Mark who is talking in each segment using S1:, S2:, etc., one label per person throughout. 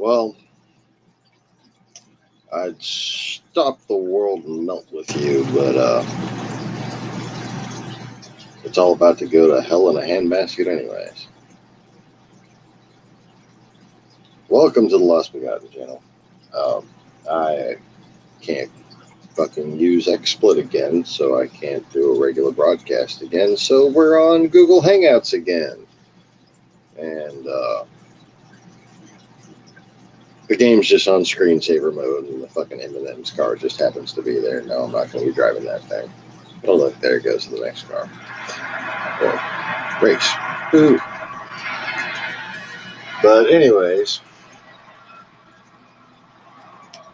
S1: Well, I'd stop the world and melt with you, but it's all about to go to hell in a handbasket anyways. Welcome to the Lost Begotten channel. I can't fucking use XSplit again, so I can't do a regular broadcast again, so we're on Google Hangouts again. And the game's just on screensaver mode, and the fucking M&M's car just happens to be there. No, I'm not going to be driving that thing. Oh, look, there it goes to the next car. Oh, brakes. Ooh. But anyways,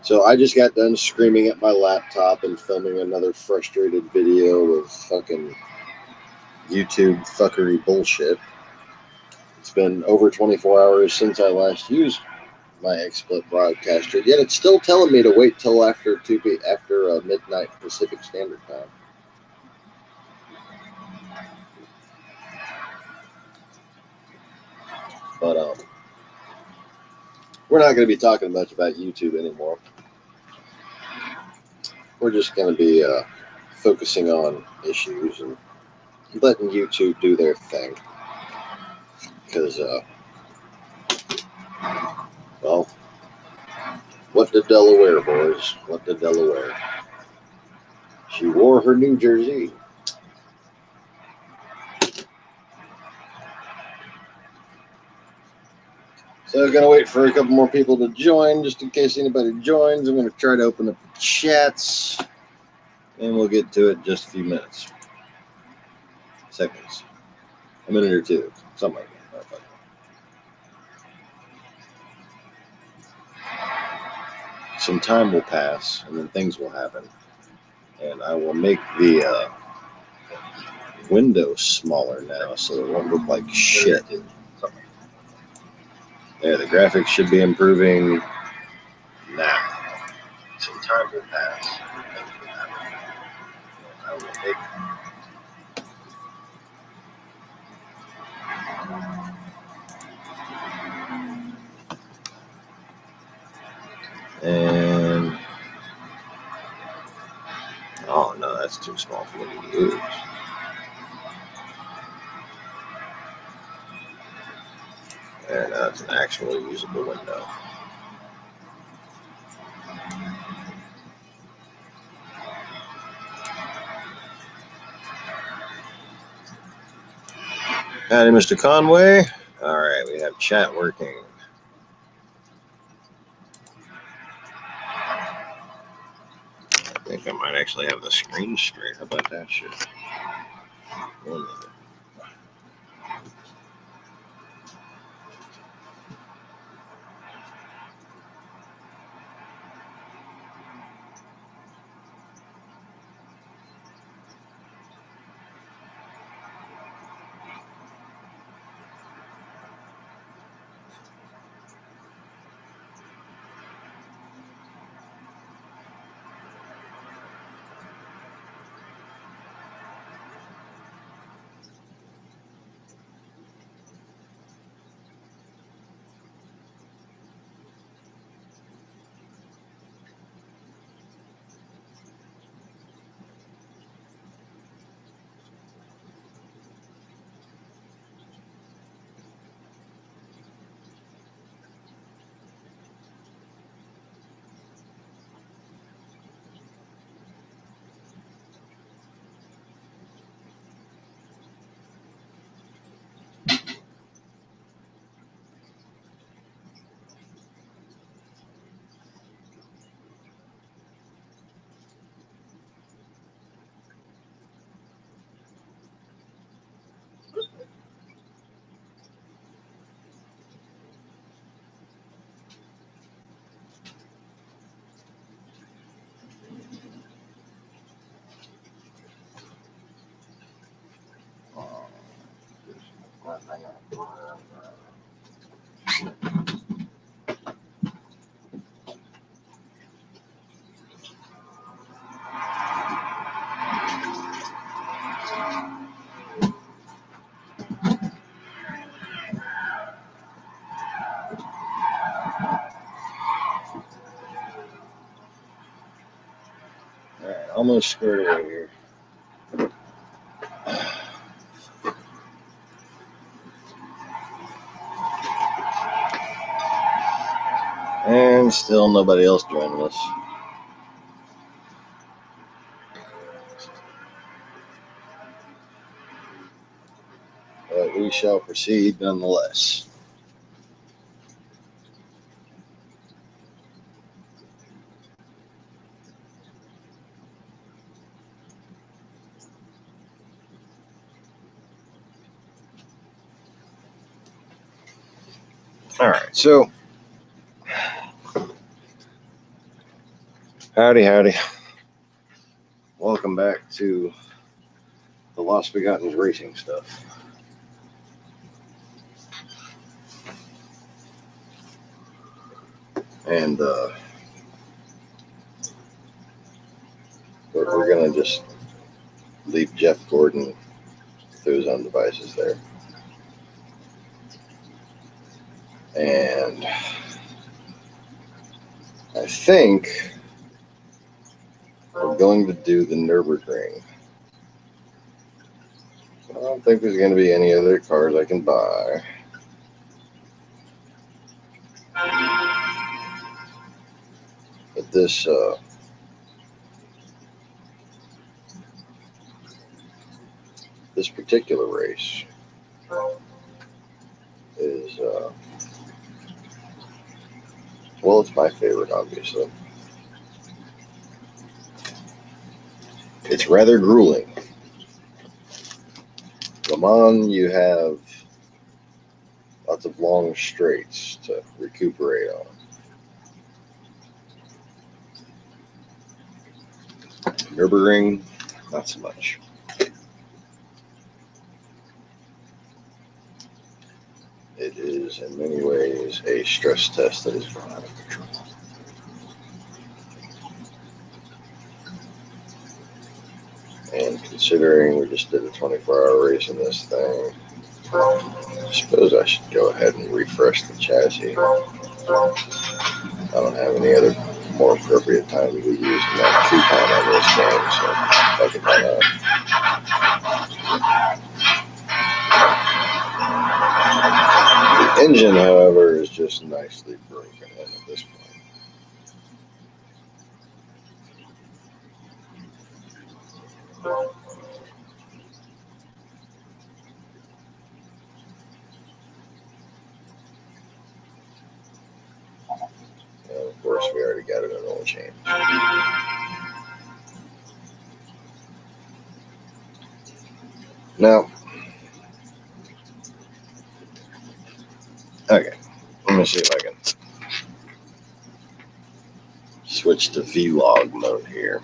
S1: so I just got done screaming at my laptop and filming another frustrated video of fucking YouTube fuckery bullshit. It's been over 24 hours since I last used my XSplit broadcaster, yet it's still telling me to wait till after midnight Pacific Standard Time. But we're not going to be talking much about YouTube anymore. We're just going to be focusing on issues and letting YouTube do their thing. Because, well, what did Delaware, boys? What did Delaware? She wore her New Jersey. So I'm going to wait for a couple more people to join, just in case anybody joins. I'm going to try to open up the chats, and we'll get to it in just a few minutes. Seconds. A minute or two. Something like that. Some time will pass, and then things will happen. And I will make the window smaller now, so it won't look like shit. Yeah, the graphics should be improving now. Some time will pass. I will make and oh no, that's too small for me to use. There, now it's an actually usable window. Howdy, Mr. Conway. All right, we have chat working. I think I might actually have the screen straight. How about that shit? 1 minute. Almost squared away here. And still nobody else joining us. But we shall proceed nonetheless. All right, so howdy. Welcome back to the Lost Begotten racing stuff. And we're going to just leave Jeff Gordon to his own devices there. And I think we're going to do the Nurburgring. I don't think there's going to be any other cars I can buy. But this particular race is, well, it's my favorite, obviously. It's rather grueling. Le Mans, you have lots of long straights to recuperate on. Nurburgring, not so much. It is, in many ways, a stress test that is gone out of control. And considering we just did a 24-hour race in this thing, I suppose I should go ahead and refresh the chassis. I don't have any other more appropriate time to be using that coupon on this game, so I can why not. The engine, however, is just nicely broken in at this point. And of course, we already got it an oil change. Now, okay, let me see if I can switch to vlog mode here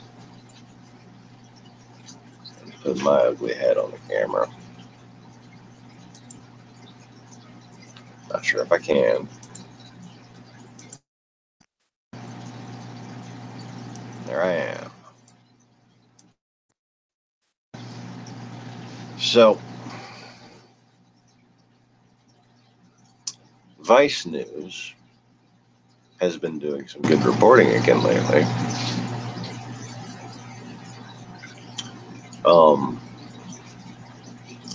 S1: and put my ugly head on the camera. Not sure if I can. There I am. So, Vice News has been doing some good reporting again lately.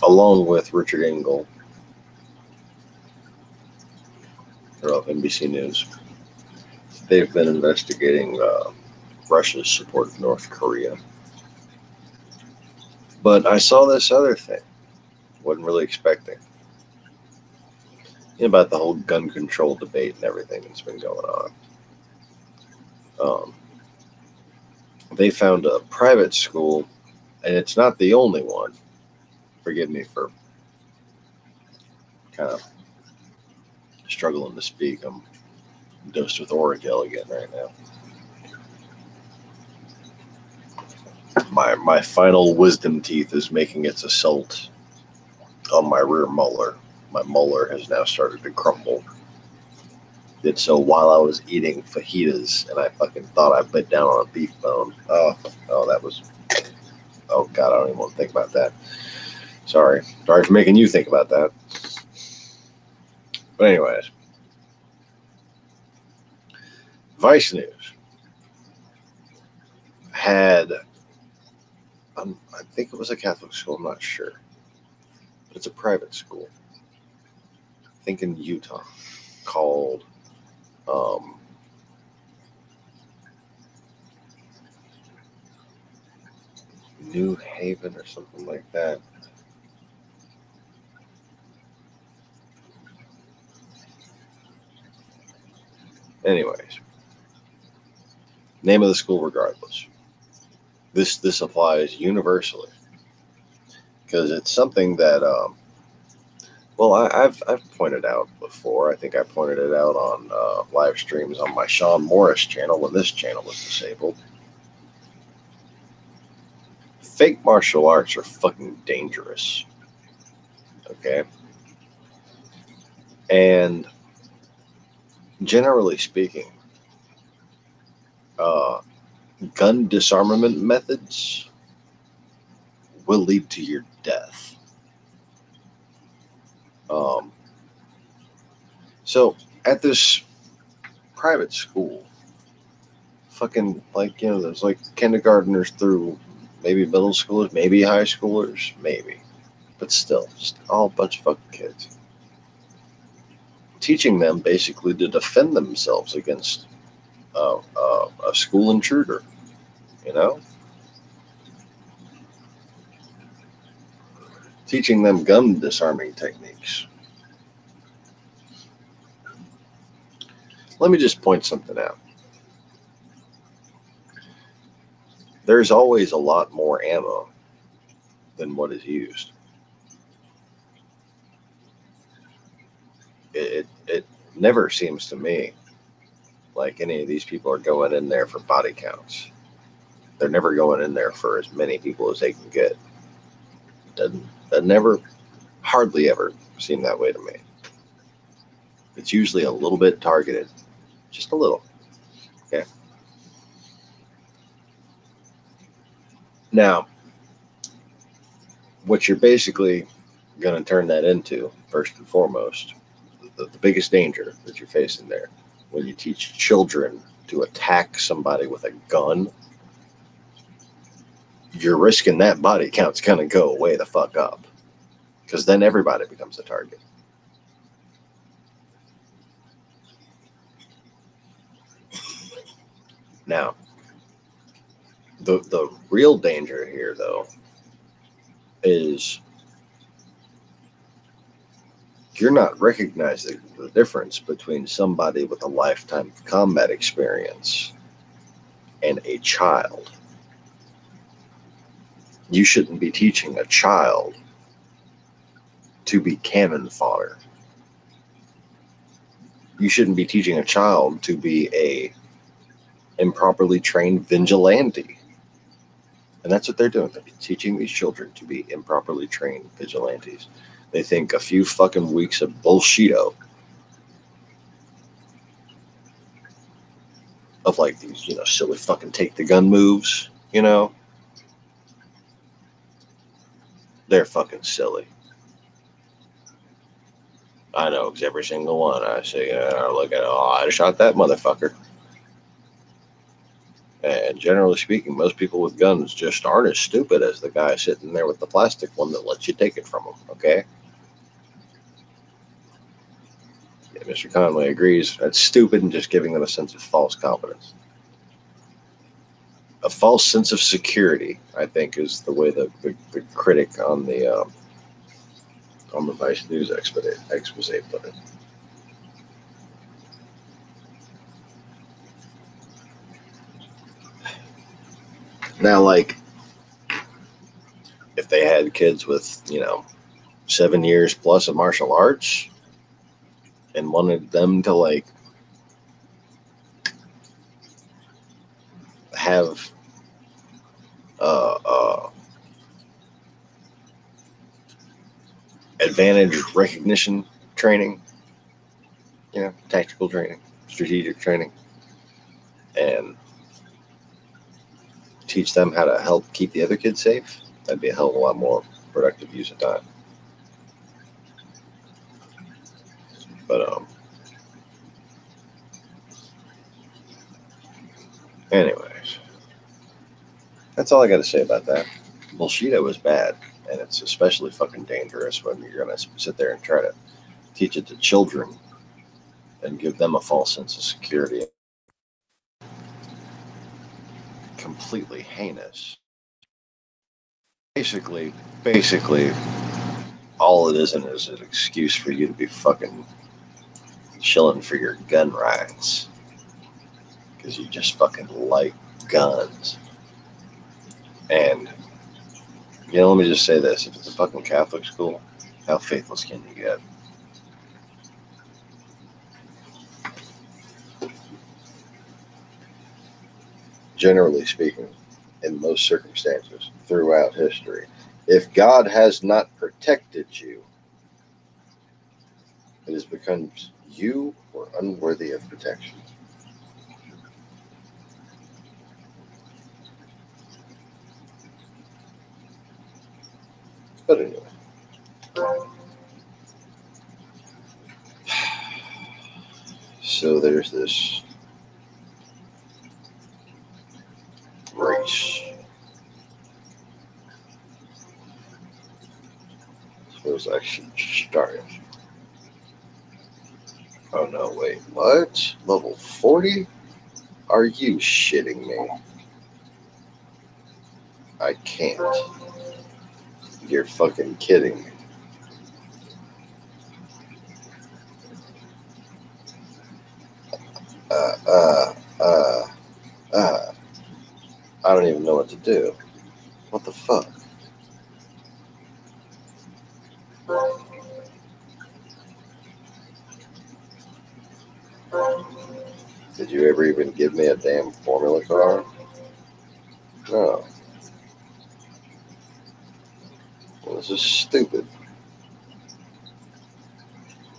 S1: Along with Richard Engel of NBC News, they've been investigating Russia's support of North Korea. But I saw this other thing, wasn't really expecting, about the whole gun control debate and everything that's been going on. They found a private school, and it's not the only one. Forgive me for kind of struggling to speak. I'm dosed with Oragel again right now. My final wisdom teeth is making its assault on my rear molar. My molar has now started to crumble. Did so while I was eating fajitas, and I fucking thought I bit down on a beef bone. Oh, that was... Oh, God, I don't even want to think about that. Sorry for making you think about that. But anyways, Vice News had I think it was a Catholic school. I'm not sure. It's a private school. I think in Utah, called New Haven or something like that. Anyways, name of the school regardless. This applies universally because it's something that well, I've pointed out before. I think I pointed it out on live streams on my Sean Morris channel when this channel was disabled. Fake martial arts are fucking dangerous. Okay? And generally speaking, gun disarmament methods will lead to your death. So at this private school, fucking like, you know, there's like kindergartners through maybe middle schoolers, maybe high schoolers, maybe. But still, just all a bunch of fucking kids. Teaching them basically to defend themselves against a school intruder, you know? Teaching them gun disarming techniques. Let me just point something out. There's always a lot more ammo than what is used. It never seems to me like any of these people are going in there for body counts. They're never going in there for as many people as they can get. That never, hardly ever seem that way to me. It's usually a little bit targeted, just a little. Okay. Now, what you're basically going to turn that into, first and foremost, the biggest danger that you're facing there when you teach children to attack somebody with a gun, you're risking that body count's going to go way the fuck up, because then everybody becomes a target. Now, the real danger here, though, is you're not recognizing the difference between somebody with a lifetime of combat experience and a child. You shouldn't be teaching a child to be cannon fodder. You shouldn't be teaching a child to be a improperly trained vigilante. And that's what they're doing. They're teaching these children to be improperly trained vigilantes. They think a few fucking weeks of bullshito of like these, you know, silly fucking take the gun moves, you know, they're fucking silly. I know, because every single one I see, look at, oh, I shot that motherfucker. And generally speaking, most people with guns just aren't as stupid as the guy sitting there with the plastic one that lets you take it from them, okay? Yeah, Mr. Conway agrees. That's stupid and just giving them a sense of false confidence. A false sense of security, I think, is the way the critic on the Vice News expose put it. Now, like, if they had kids with, you know, 7 years plus of martial arts and wanted them to, like, have advantage recognition training, you know, tactical training, strategic training, and teach them how to help keep the other kids safe, that'd be a hell of a lot more productive use of time. But anyways, that's all I got to say about that. Bullshito is bad, and it's especially fucking dangerous when you're gonna sit there and try to teach it to children and give them a false sense of security. Completely heinous. Basically, all it is an excuse for you to be fucking chilling for your gun rights. Because you just fucking like guns. And, you know, let me just say this. If it's a fucking Catholic school, how faithless can you get? Generally speaking, in most circumstances, throughout history, if God has not protected you, it has become you were unworthy of protection. But anyway. So there's this race. Suppose I should start it. Oh no, wait, what? Level 40? Are you shitting me? I can't. You're fucking kidding me. I don't even know what to do. What the fuck? Did you ever even give me a damn formula card? No. Well, this is stupid.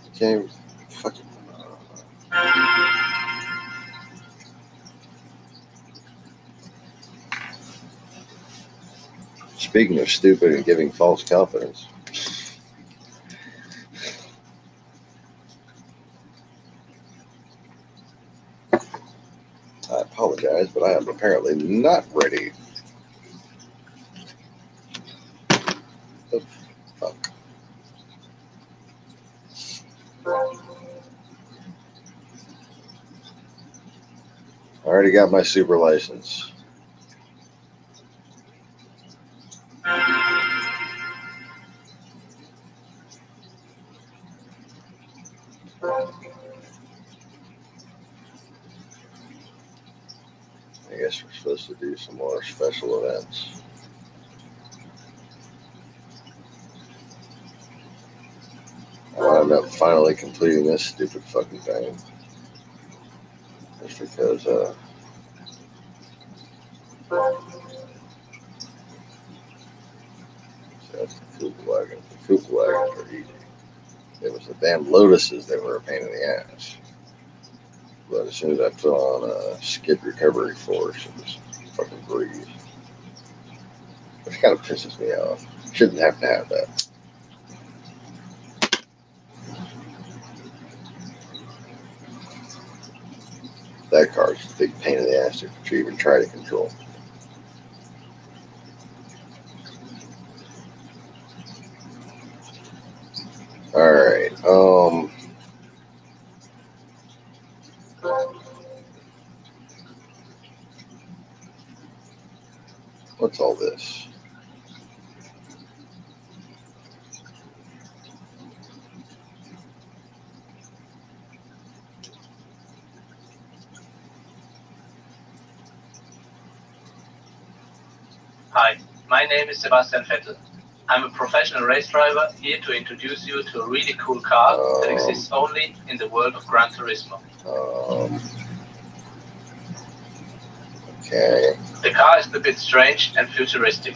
S1: You can't even fucking... Speaking of stupid and giving false confidence, I apologize, but I am apparently not ready. The fuck? I already got my super license. I guess we're supposed to do some more special events. I wound up finally completing this stupid fucking thing. Just because, that's the Kuka wagon. The Kuka wagons were easy. It was the damn Lotuses that were a pain in the ass. But as soon as I put on a skid recovery force, it was fucking breeze. Which kind of pisses me off. Shouldn't have to have that. That car's a big pain in the ass to even try to control. Alright, what's all this?
S2: Hi, my name is Sebastian Vettel. I'm a professional race driver here to introduce you to a really cool car that exists only in the world of Gran Turismo.
S1: Okay.
S2: The car is a bit strange and futuristic.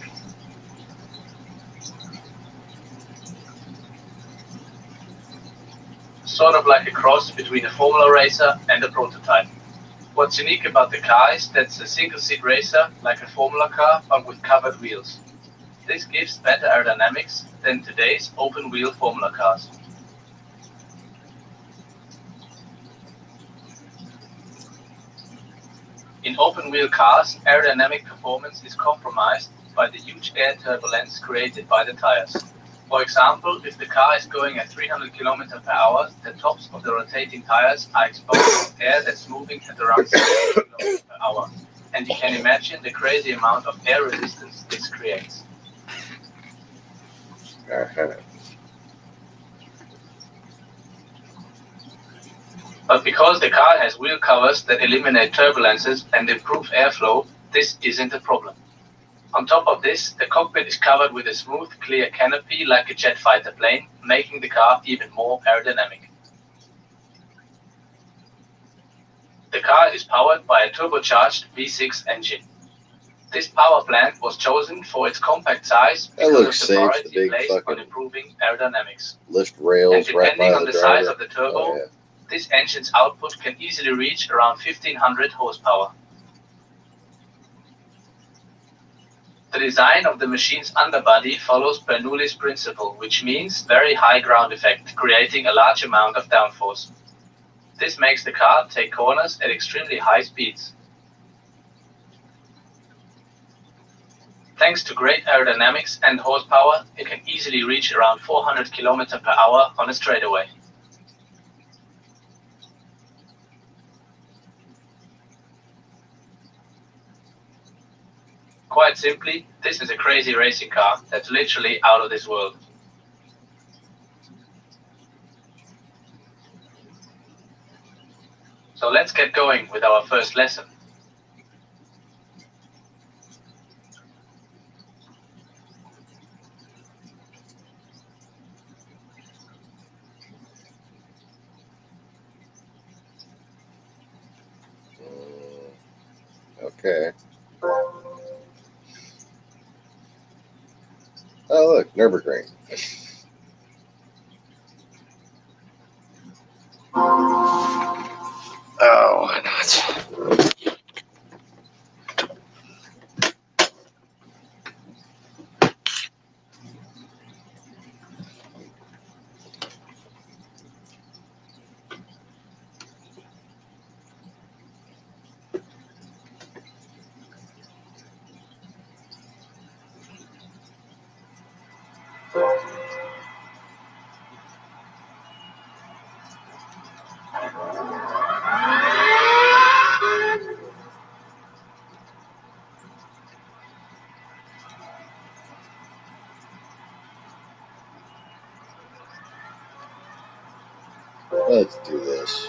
S2: Sort of like a cross between a Formula racer and a prototype. What's unique about the car is that it's a single-seat racer like a Formula car but with covered wheels. This gives better aerodynamics than today's open-wheel Formula cars. In open-wheel cars, aerodynamic performance is compromised by the huge air turbulence created by the tires. For example, if the car is going at 300 km per hour, the tops of the rotating tires are exposed to air that's moving at around 60 km per hour. And you can imagine the crazy amount of air resistance this creates. But because the car has wheel covers that eliminate turbulences and improve airflow, this isn't a problem. On top of this, the cockpit is covered with a smooth, clear canopy like a jet fighter plane, making the car even more aerodynamic. The car is powered by a turbocharged V6 engine. This power plant was chosen for its compact size because of the priority placed on improving aerodynamics.
S1: Lift rails,
S2: and depending on the size of the turbo, this engine's output can easily reach around 1500 horsepower. The design of the machine's underbody follows Bernoulli's principle, which means very high ground effect, creating a large amount of downforce. This makes the car take corners at extremely high speeds. Thanks to great aerodynamics and horsepower, it can easily reach around 400 km per hour on a straightaway. Quite simply, this is a crazy racing car that's literally out of this world. So let's get going with our first lesson.
S1: Okay. Oh, look, Nurburgring. Oh, why not? Let's do this.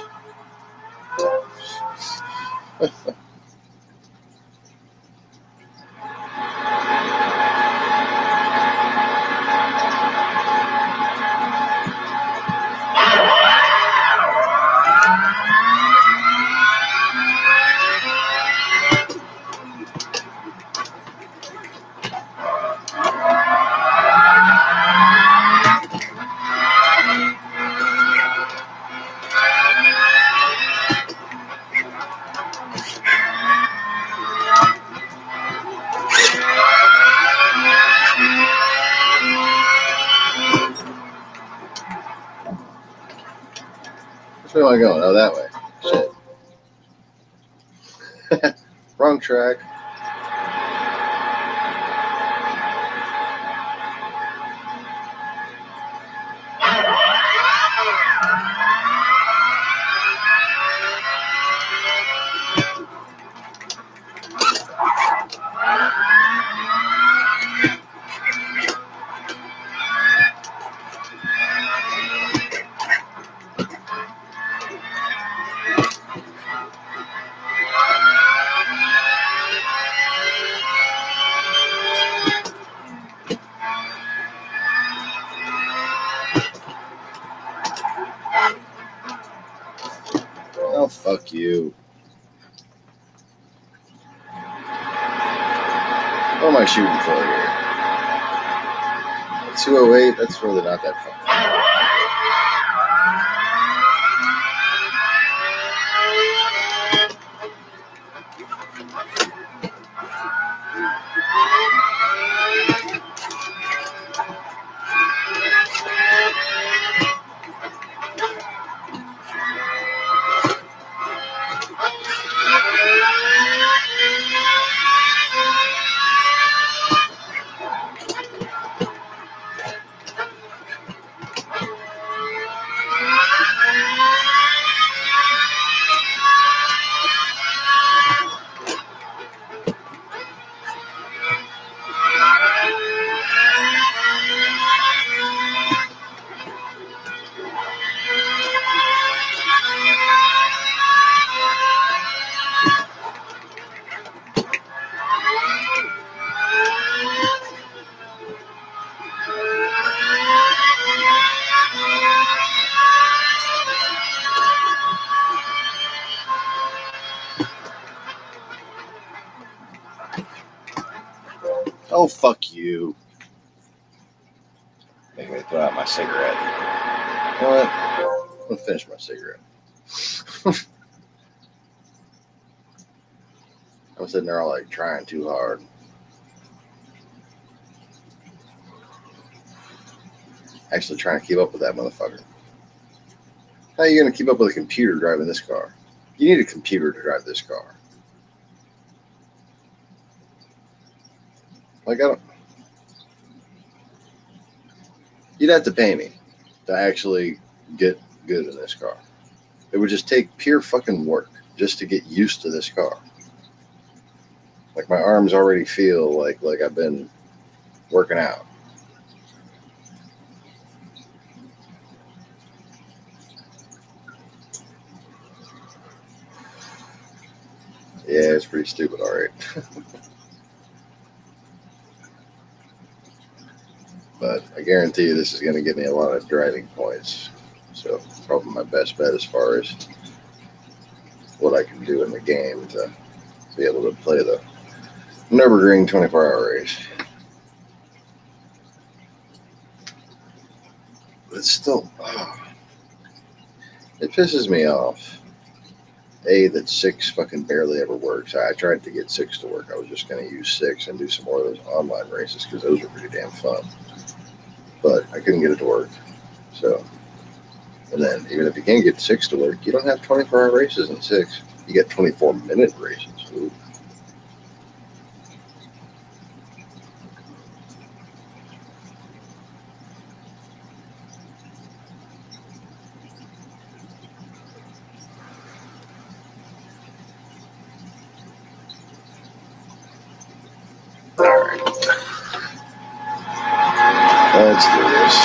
S1: Which way am I going? Oh, that way. Shit. Wrong track. Oh, fuck you. What am I shooting for here? 208, that's really not that far. Oh, fuck you. Make me throw out my cigarette. You know what? I'm gonna finish my cigarette. I'm sitting there all like trying too hard. Actually trying to keep up with that motherfucker. How are you gonna keep up with a computer driving this car? You need a computer to drive this car. Like, I don't. You'd have to pay me to actually get good in this car. It would just take pure fucking work just to get used to this car. Like, my arms already feel like I've been working out. Yeah, it's pretty stupid, alright. But I guarantee you this is going to give me a lot of driving points. So, probably my best bet as far as what I can do in the game to be able to play the Nurburgring 24-hour race. But it's still, it pisses me off. That 6 fucking barely ever works. I tried to get 6 to work. I was just going to use 6 and do some more of those online races because those are pretty damn fun. But I couldn't get it to work. So, and then even if you can get 6 to work, you don't have 24-hour races in 6. You get 24-minute races. Ooh. Let's do this.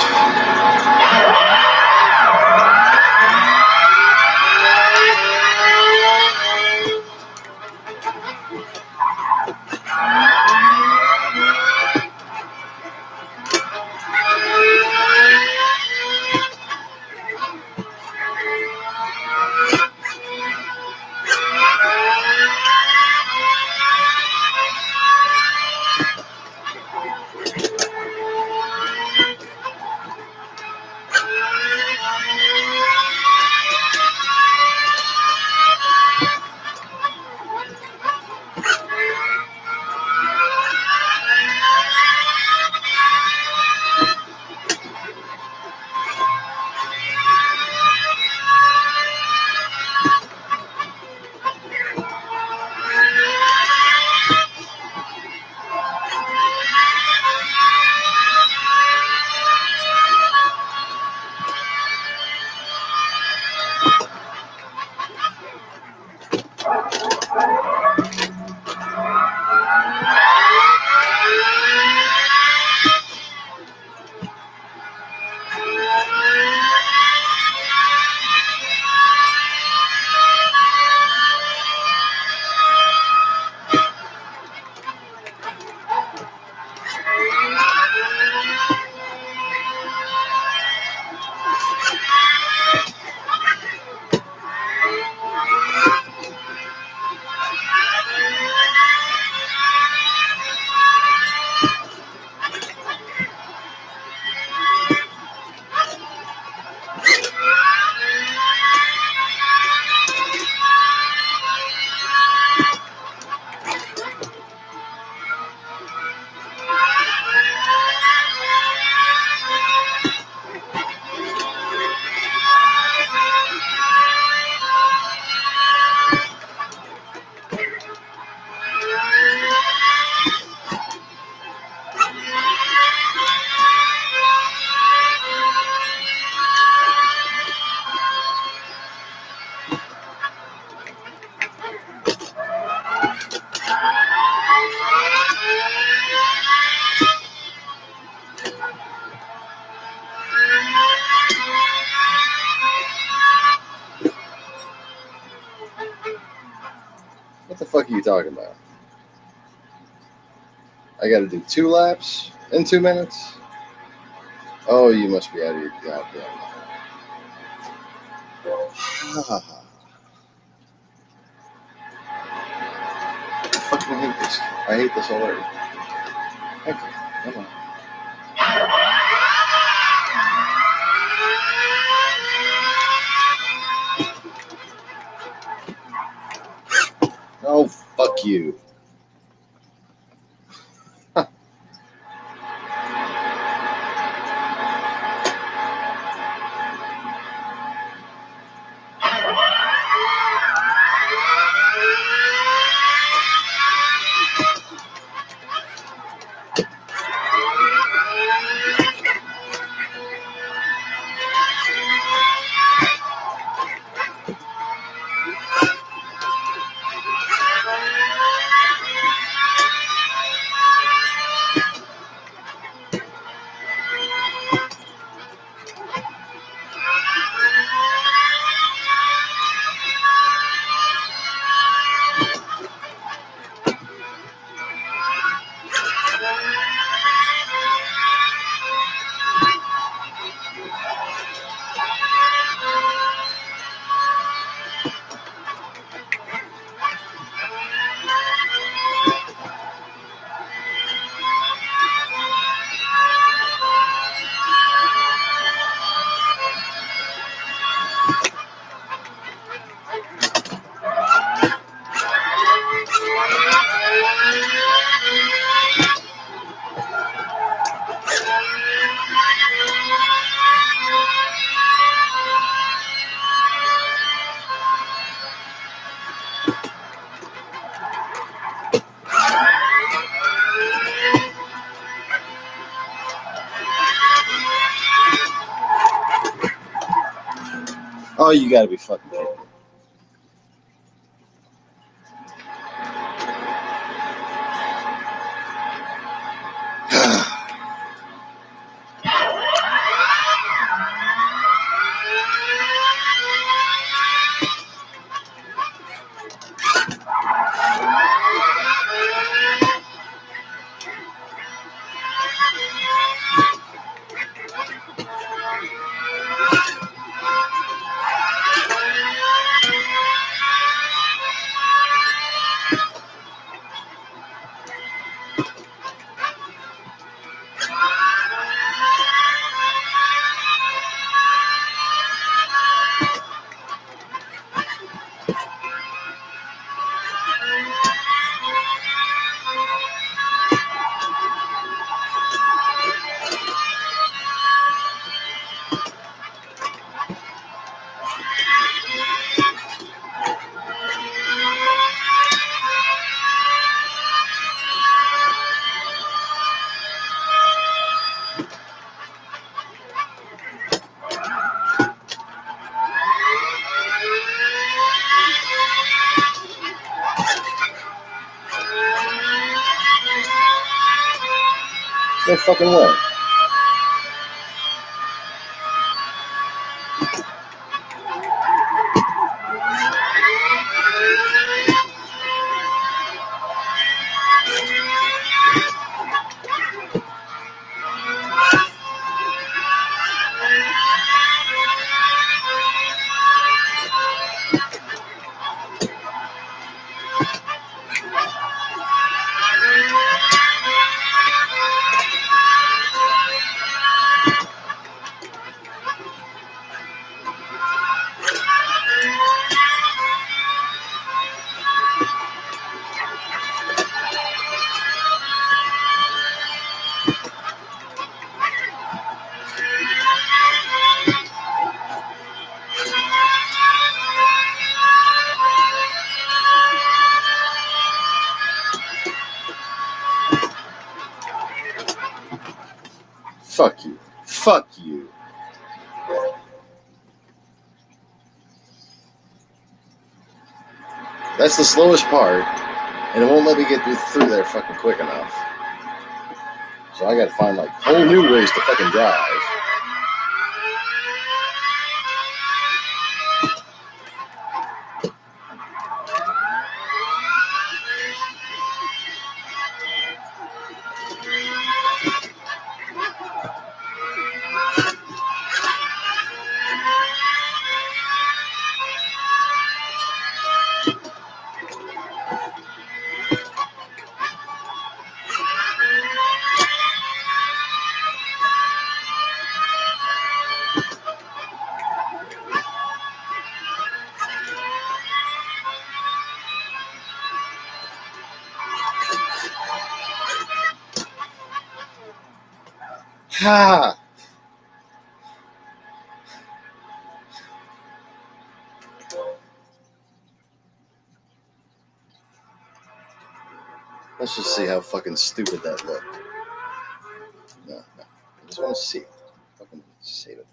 S1: What the fuck are you talking about? I gotta do 2 laps in 2 minutes? Oh, you must be out of your goddamn mind. I fucking hate this. I hate this already. Okay, come on. Oh, fuck you. Oh, you gotta be fucking kidding me. No fucking way. Fuck you. Fuck you. That's the slowest part, and it won't let me get through there fucking quick enough. So I gotta find like whole new ways to fucking drive. Ha! Let's just see how fucking stupid that looked. No. I just want to see it. Fucking save it.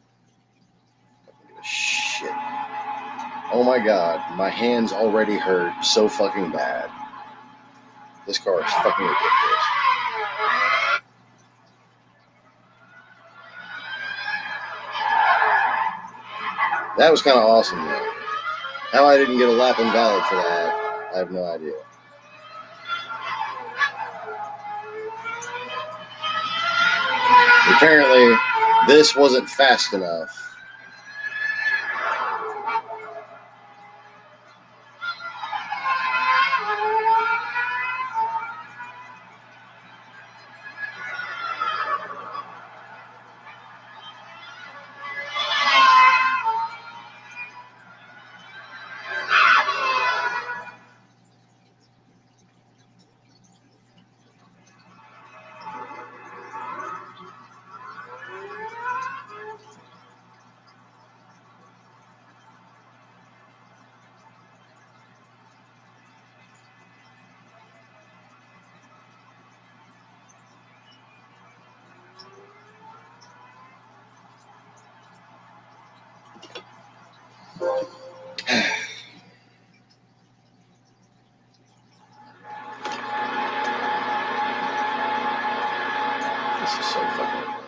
S1: Fucking give a shit. Oh my god, my hands already hurt so fucking bad. This car is fucking ridiculous. That was kind of awesome though. How I didn't get a lap invalid for that, I have no idea. Apparently, this wasn't fast enough. This is so fucking annoying.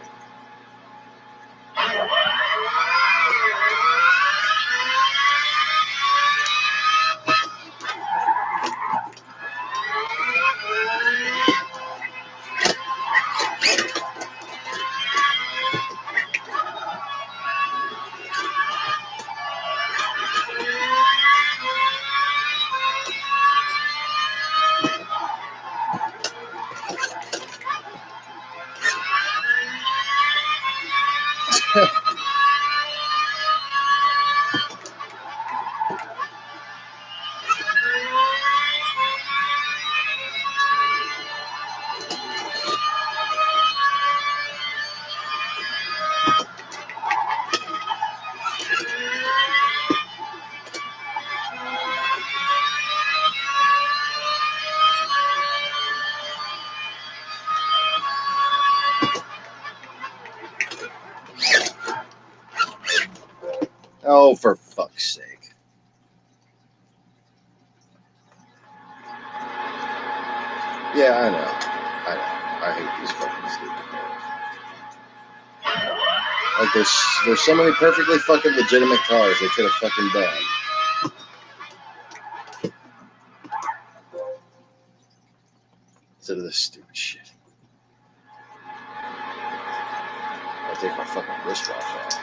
S1: Oh, for fuck's sake. Yeah, I know. I hate these fucking stupid cars. Like, there's so many perfectly fucking legitimate cars they could have fucking done. Instead of this stupid shit. I'll take my fucking wristwatch off.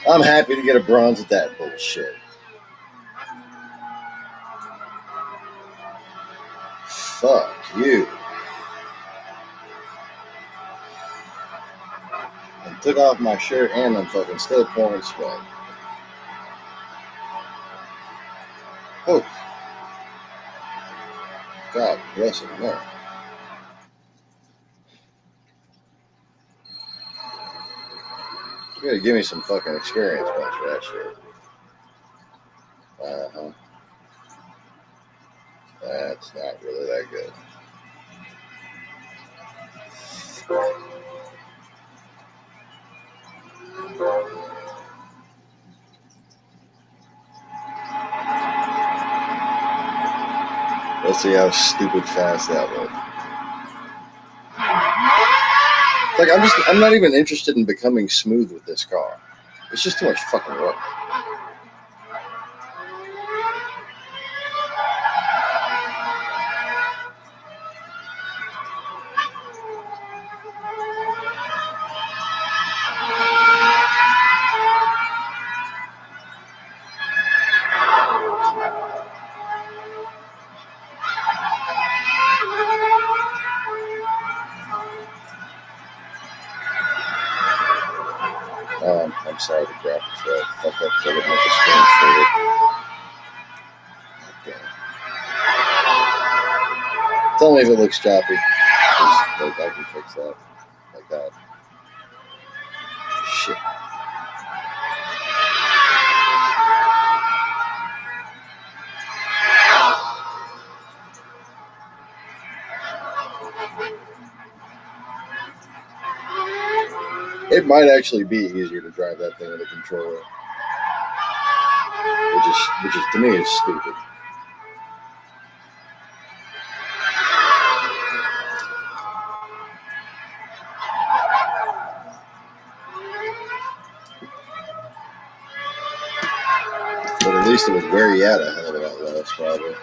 S1: I'm happy to get a bronze at that bullshit. Fuck you. I took off my shirt and I'm fucking still pouring sweat. Oh. God bless him, no. You gotta give me some fucking experience points for that shit. Uh-huh. That's not really that good. Let's see how stupid fast that was. Like, I'm not even interested in becoming smooth with this car. It's just too much fucking work. I'm sorry the graphics were fucked up so I didn't make the screen forward. Okay. Tell me if it looks choppy. Like I can fix that. Like that. Shit. It might actually be easier to drive that thing with a controller. Which is to me is stupid. But at least it would wear you out a hell of a lot less, probably.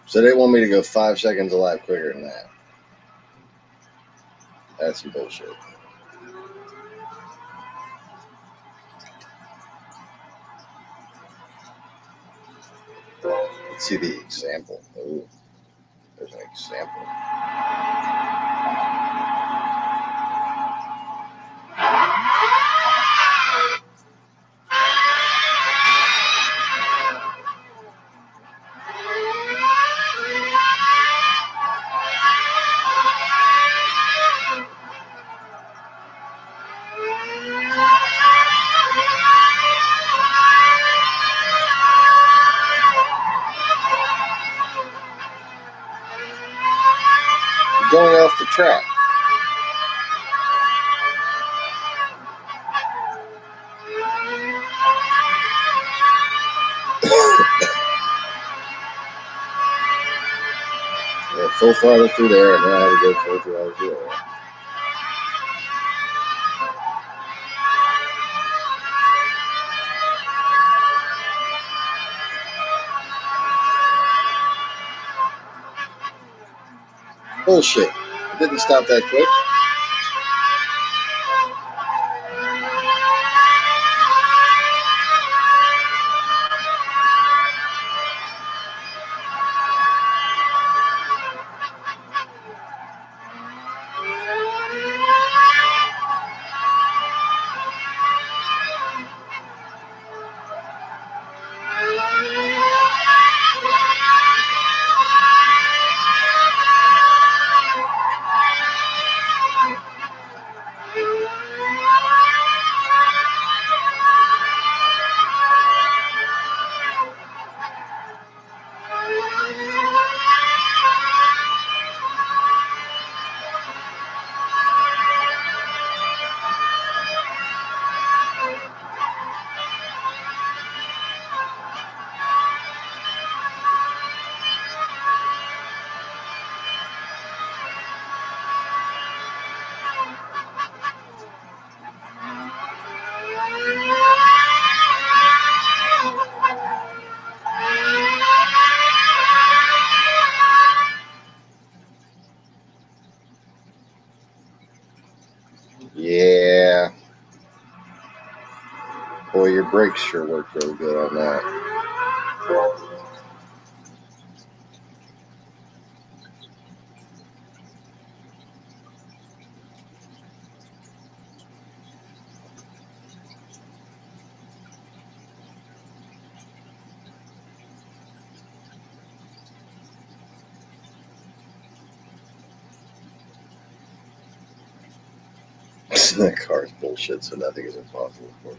S1: So they want me to go 5 seconds a lap quicker than that. That's some bullshit. Let's see the example. Ooh, there's an example. Going off the track. Yeah, full throttle through there, and now I have to go full throttle through there. Bullshit. It didn't stop that quick. Boy, your brakes sure worked real good on that. That car's bullshit, so nothing is impossible for it.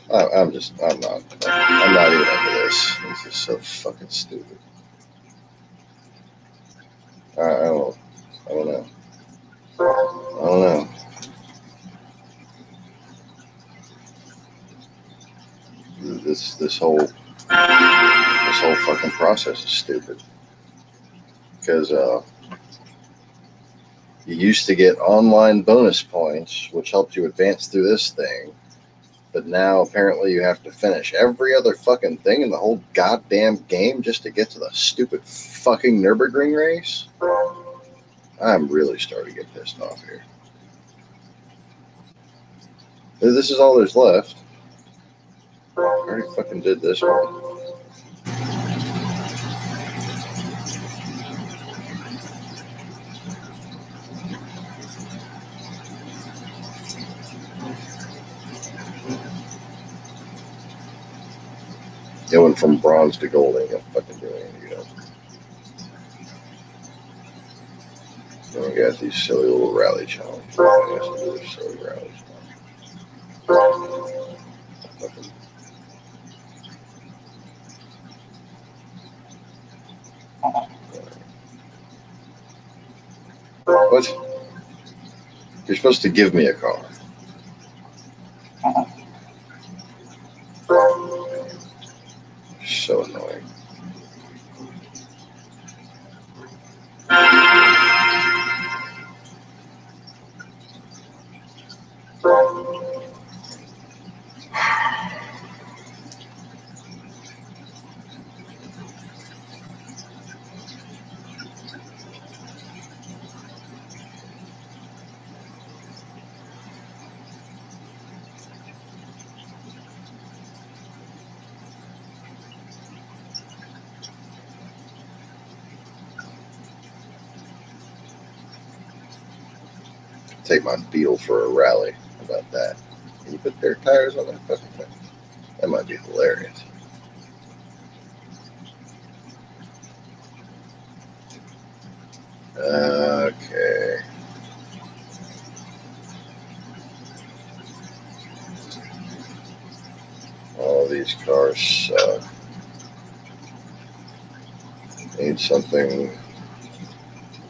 S1: I'm not even into this. This is so fucking stupid. I don't know. I don't know. This whole fucking process is stupid. Because you used to get online bonus points, which helped you advance through this thing. But now apparently you have to finish every other fucking thing in the whole goddamn game just to get to the stupid fucking Nurburgring race. I'm really starting to get pissed off here. This is all there's left. I already fucking did this one. Going from bronze to gold ain't gonna fucking do anything, you know. Then we got these silly little rally challenges. Silly rally challenges. What? You're supposed to give me a car. So annoying. Take my Beetle for a rally. How about that? Can you put their tires on that fucking thing? That might be hilarious. Okay. All these cars suck. Need something.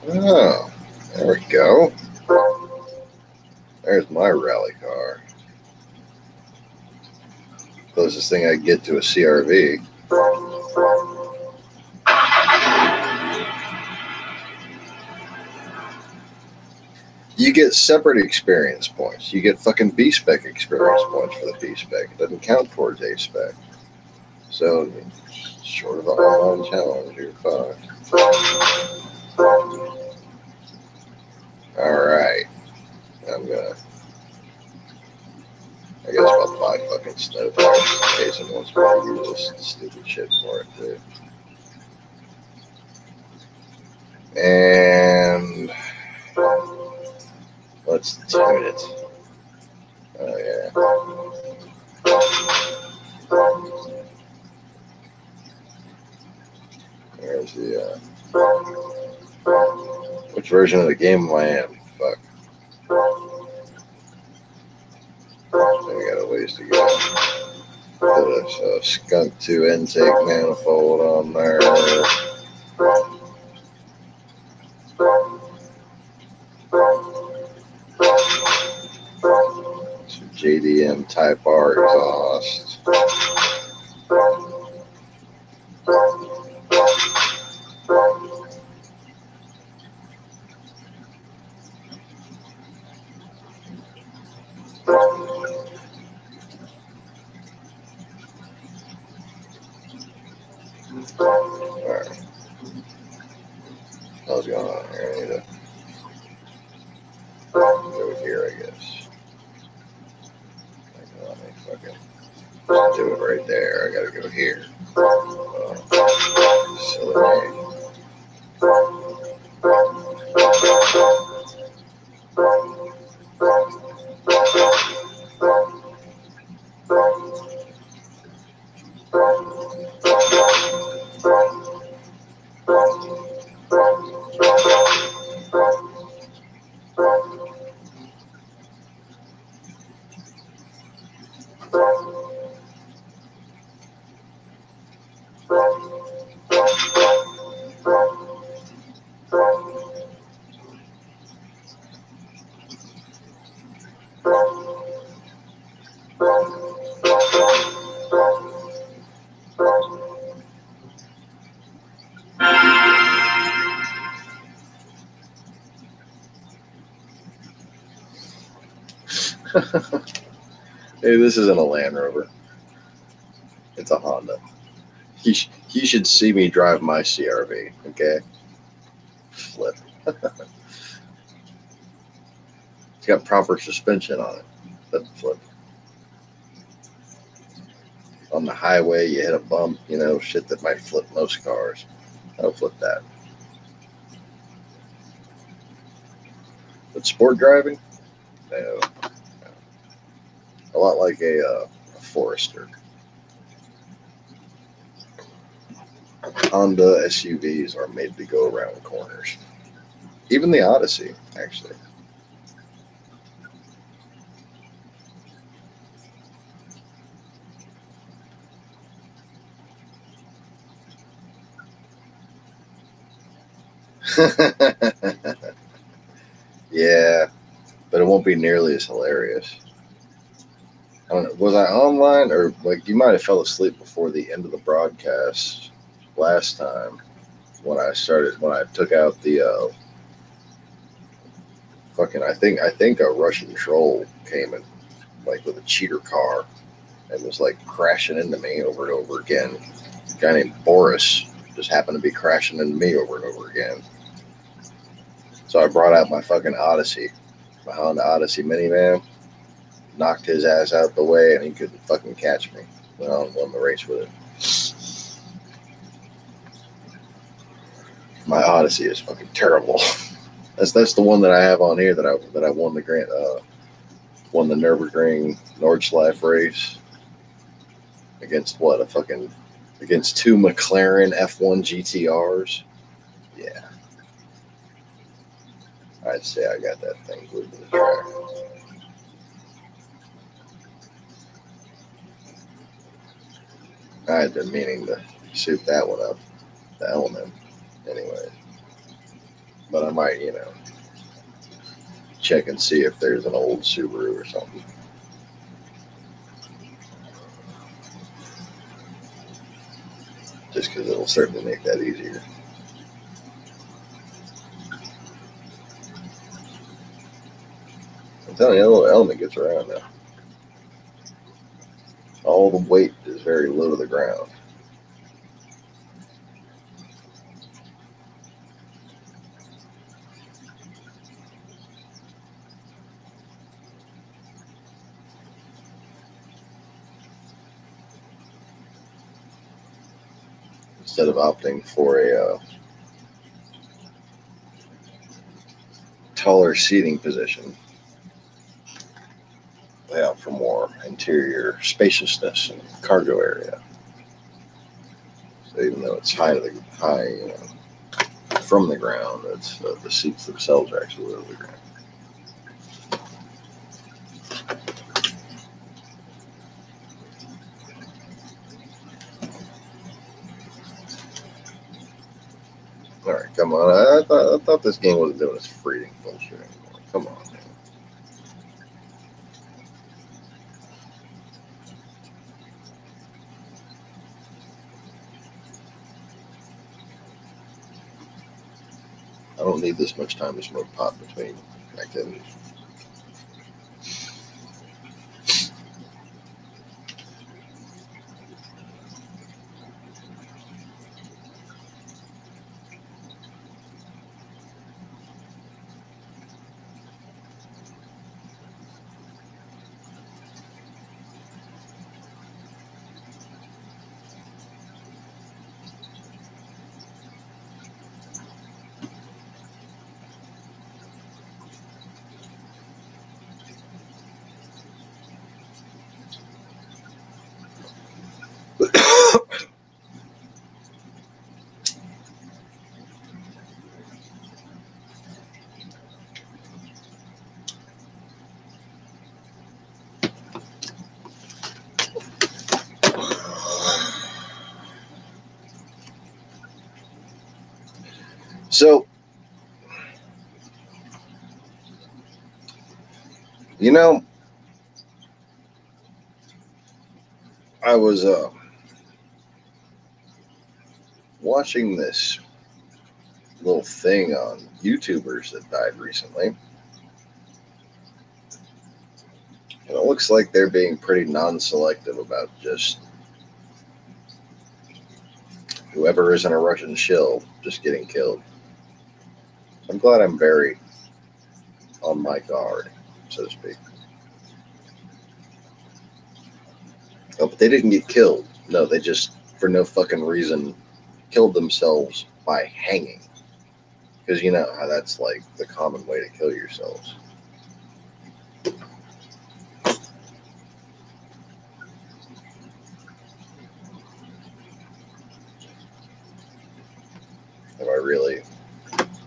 S1: Oh, there we go. There's my rally car. Closest thing I get to a CRV. You get separate experience points. You get fucking B-Spec experience points for the B-Spec. It doesn't count towards A-Spec. So, short of the online challenge, you're fucked. Alright. I guess I'll buy fucking snow tires in case someone wants to use this stupid shit for it, too. And let's tune it. Oh, yeah. There's the, which version of the game am I in? Fuck. We got a ways to go. Put a skunk 2 intake manifold on there. Some JDM Type R exhaust. Alright. What's going on here? to it right there. I gotta go here. Silly me. Hey, this isn't a Land Rover. It's a Honda. You should see me drive my CRV, okay? Flip. It's got proper suspension on it. Doesn't flip. On the highway, you hit a bump, you know, shit that might flip most cars. I don't flip that. But sport driving? No. A lot like a Forester. Honda SUVs are made to go around corners. Even the Odyssey, actually. Yeah, but it won't be nearly as hilarious. I don't know, was I online, or like you might have fell asleep before the end of the broadcast last time when I took out the fucking I think a Russian troll came in like with a cheater car and was like crashing into me over and over again. A guy named Boris just happened to be crashing into me over and over again. So I brought out my fucking Odyssey, my Honda Odyssey minivan, knocked his ass out the way, and he couldn't fucking catch me. Went on and won the race with it. My Odyssey is fucking terrible. That's the one that I have on here that I won the won the Nurburgring Nordschleife race against against two McLaren F1 GTRs. Yeah, I'd say I got that thing glued to the track. I had been meaning to soup that one up, the element, anyway. But I might, check and see if there's an old Subaru or something. Just because it'll certainly make that easier. I'm telling you, the little element gets around now. All the weight is very low to the ground. Instead of opting for a taller seating position, they opt for more interior spaciousness and cargo area. So even though it's high, from the ground, it's the seats themselves are actually low to the ground. All right, come on. I thought this game wasn't doing its freaking bullshit anymore. Come on, man. I don't need this much time to smoke pot between activities. So, you know, I was watching this little thing on YouTubers that died recently. And it looks like they're being pretty non-selective about just whoever isn't a Russian shill just getting killed. I'm glad I'm very on my guard, so to speak. Oh, but they didn't get killed. No, they just, for no fucking reason, killed themselves by hanging. Because you know how that's like the common way to kill yourselves. Have I really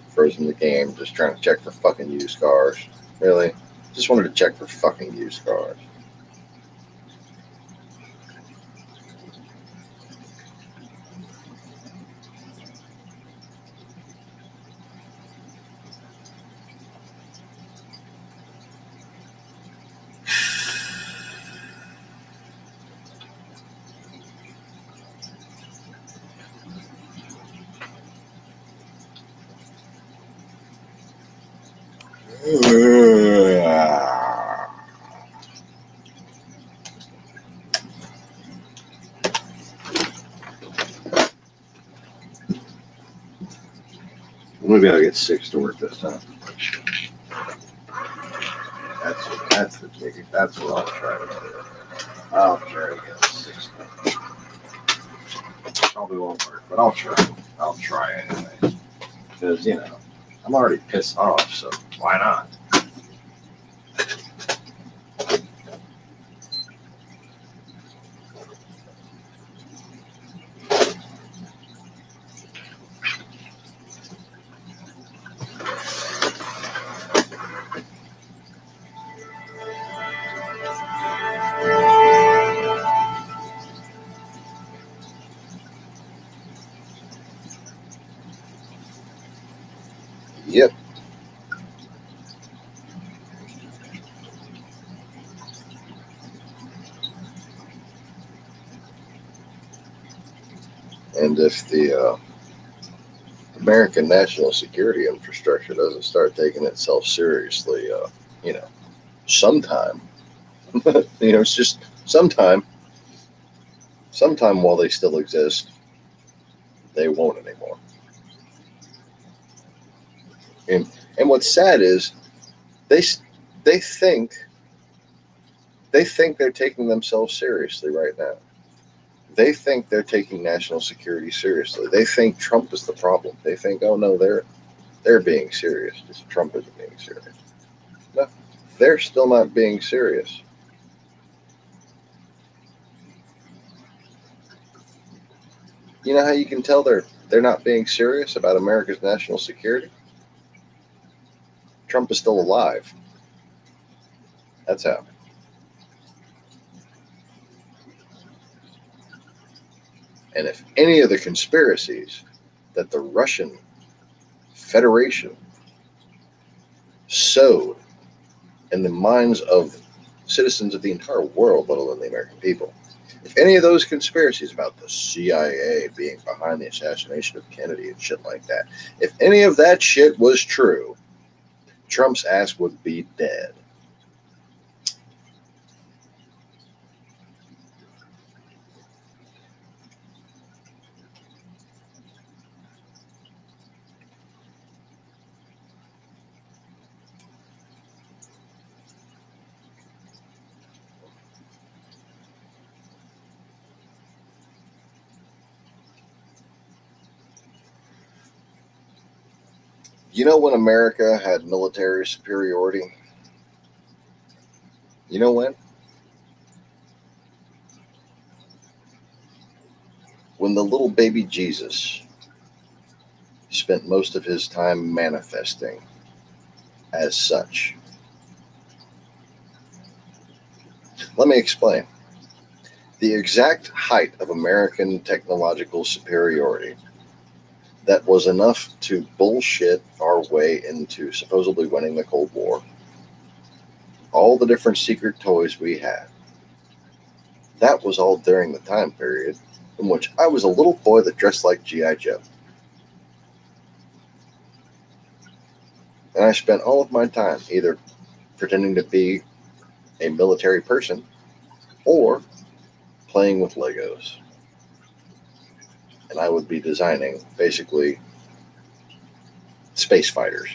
S1: frozen the game just trying to check for fucking used cars? Really? Just wanted to check for fucking used cars. Maybe I'll get 6 to work this time. That's the ticket. That's what I'll try to do. I'll try to get 6. Probably won't work, but I'll try. I'll try anyway. Because, you know, I'm already pissed off, so why not? Yep. And if the American national security infrastructure doesn't start taking itself seriously, you know, sometime, you know, it's just sometime while they still exist, they won't anymore. And what's sad is they think they're taking themselves seriously right now. They think they're taking national security seriously. They think Trump is the problem. They think, oh no, they're being serious. Just Trump isn't being serious. No, they're still not being serious. You know how you can tell they're not being serious about America's national security? Trump is still alive. That's how. And if any of the conspiracies that the Russian Federation sowed in the minds of citizens of the entire world, let alone the American people, if any of those conspiracies about the CIA being behind the assassination of Kennedy and shit like that, if any of that shit was true, Trump's ass would be dead. You know when America had military superiority? You know when? When the little baby Jesus spent most of his time manifesting as such. Let me explain. The exact height of American technological superiority that was enough to bullshit our way into supposedly winning the Cold War. All the different secret toys we had. That was all during the time period in which I was a little boy that dressed like G.I. Joe. And I spent all of my time either pretending to be a military person or playing with Legos. And I would be designing basically space fighters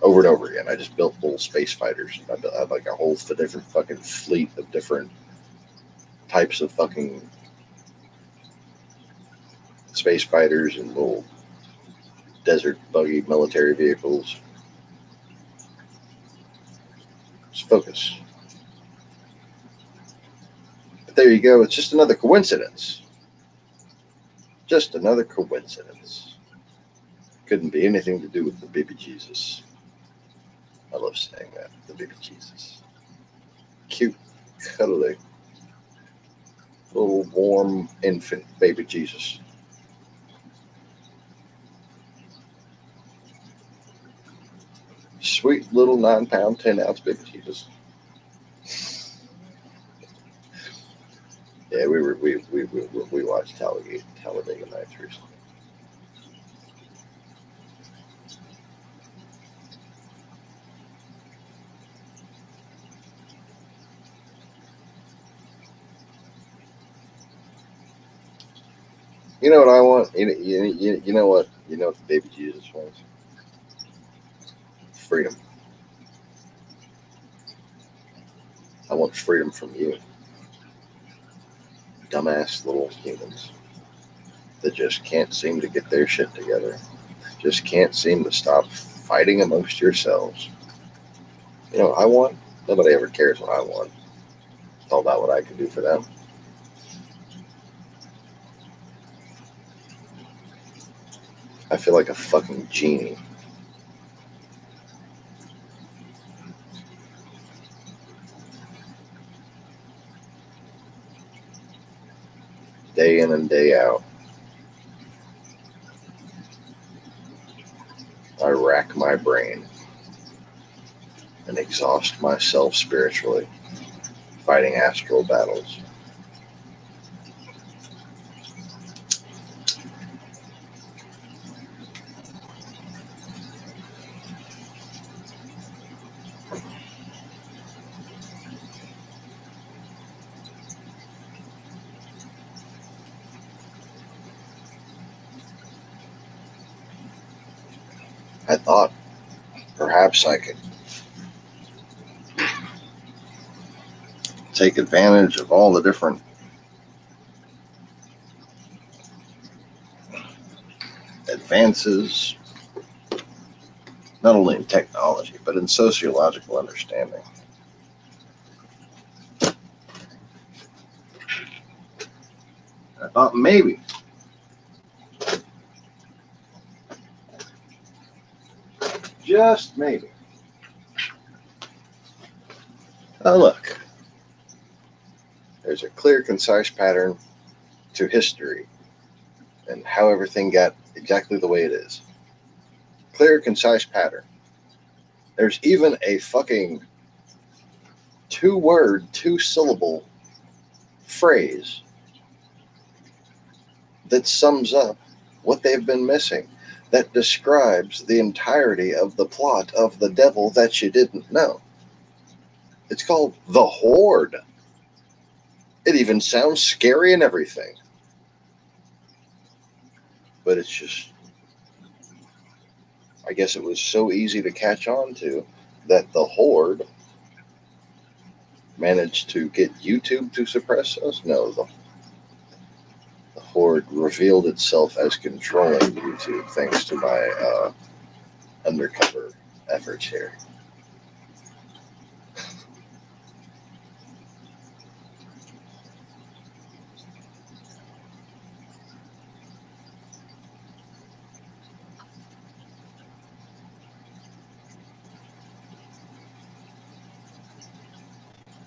S1: over and over again. I just built little space fighters. I had like a whole different fucking fleet of different types of fucking space fighters and little desert buggy military vehicles. Just focus. But there you go. It's just another coincidence. Just another coincidence. Couldn't be anything to do with the baby Jesus. I love saying that. The baby Jesus. Cute, cuddly, little warm infant baby Jesus. Sweet little 9-pound, 10-ounce baby Jesus. Yeah, we watched Talladega Nights recently. You know what I want? You know what? You know what the baby Jesus wants? Freedom. I want freedom from you. Dumbass little humans that just can't seem to get their shit together. Just can't seem to stop fighting amongst yourselves. You know what I want? Nobody ever cares what I want. It's all about what I can do for them. I feel like a fucking genie. Day in and day out. I rack my brain and exhaust myself spiritually, fighting astral battles. I thought perhaps I could take advantage of all the different advances, not only in technology, but in sociological understanding. I thought maybe just maybe. Oh, look. There's a clear, concise pattern to history and how everything got exactly the way it is. Clear, concise pattern. There's even a fucking 2-word, 2-syllable phrase that sums up what they've been missing, that describes the entirety of the plot of the devil that you didn't know. It's called The Horde. It even sounds scary and everything. But it's just, I guess it was so easy to catch on to that the Horde managed to get YouTube to suppress us. No, the Horde revealed itself as controlling YouTube thanks to my undercover efforts here.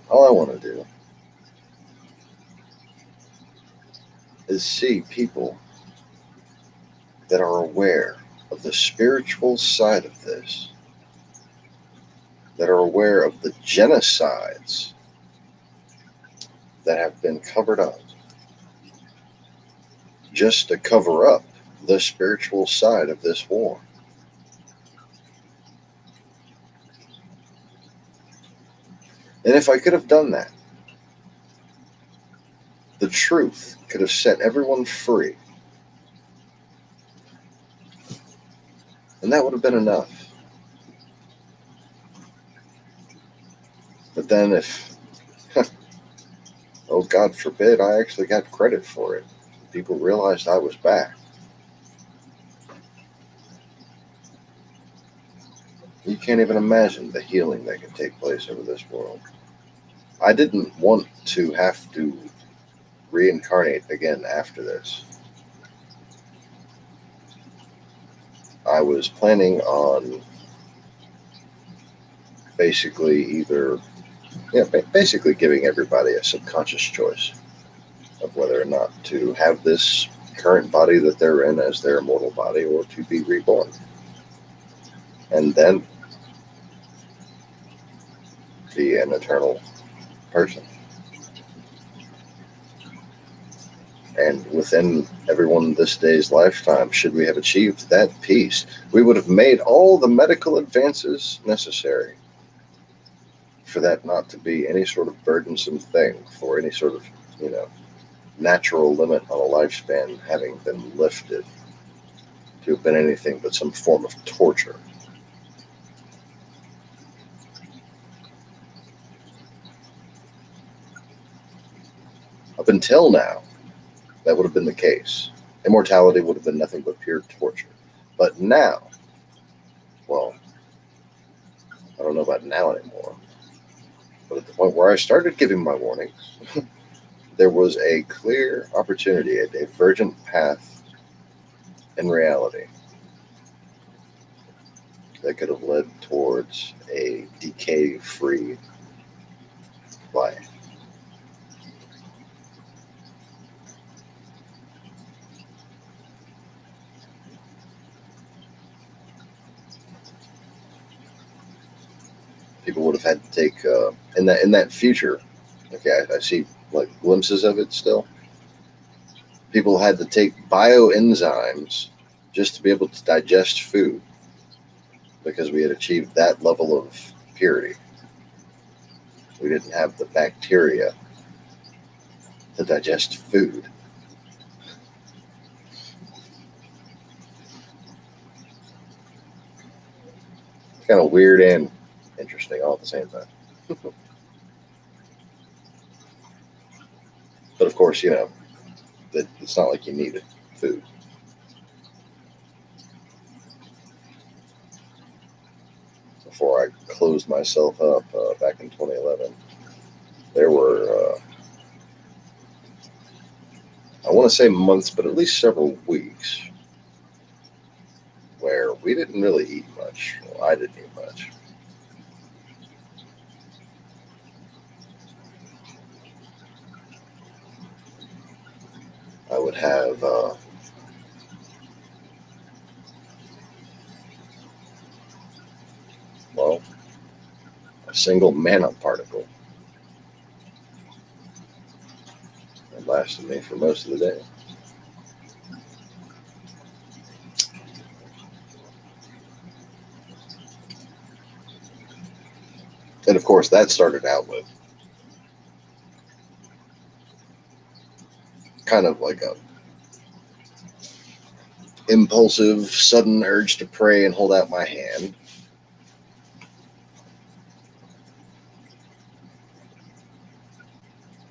S1: All I want to do is see people that are aware of the spiritual side of this, that are aware of the genocides that have been covered up just to cover up the spiritual side of this war. And if I could have done that, the truth could have set everyone free. And that would have been enough. But then if, oh God forbid, I actually got credit for it, people realized I was back, you can't even imagine the healing that can take place over this world. I didn't want to have to reincarnate again after this. I was planning on basically basically giving everybody a subconscious choice of whether or not to have this current body that they're in as their immortal body or to be reborn. And then be an eternal person. And within everyone this day's lifetime, should we have achieved that peace, we would have made all the medical advances necessary for that not to be any sort of burdensome thing, for any sort of, natural limit on a lifespan having been lifted to have been anything but some form of torture. Up until now, that would have been the case. Immortality would have been nothing but pure torture. But now, well, I don't know about now anymore, but at the point where I started giving my warnings, there was a clear opportunity, a divergent path in reality that could have led towards a decay-free life. People would have had to take in that future. Okay, I see like glimpses of it still. People had to take bioenzymes just to be able to digest food because we had achieved that level of purity. We didn't have the bacteria to digest food. It's kind of weird and interesting all at the same time. But of course, that it's not like you needed food. Before I closed myself up back in 2011, there were, I want to say months, but at least several weeks where we didn't really eat much. Well, I didn't eat much. I would have a single mana particle that lasted me for most of the day. And of course, that started out with kind of like a impulsive, sudden urge to pray and hold out my hand.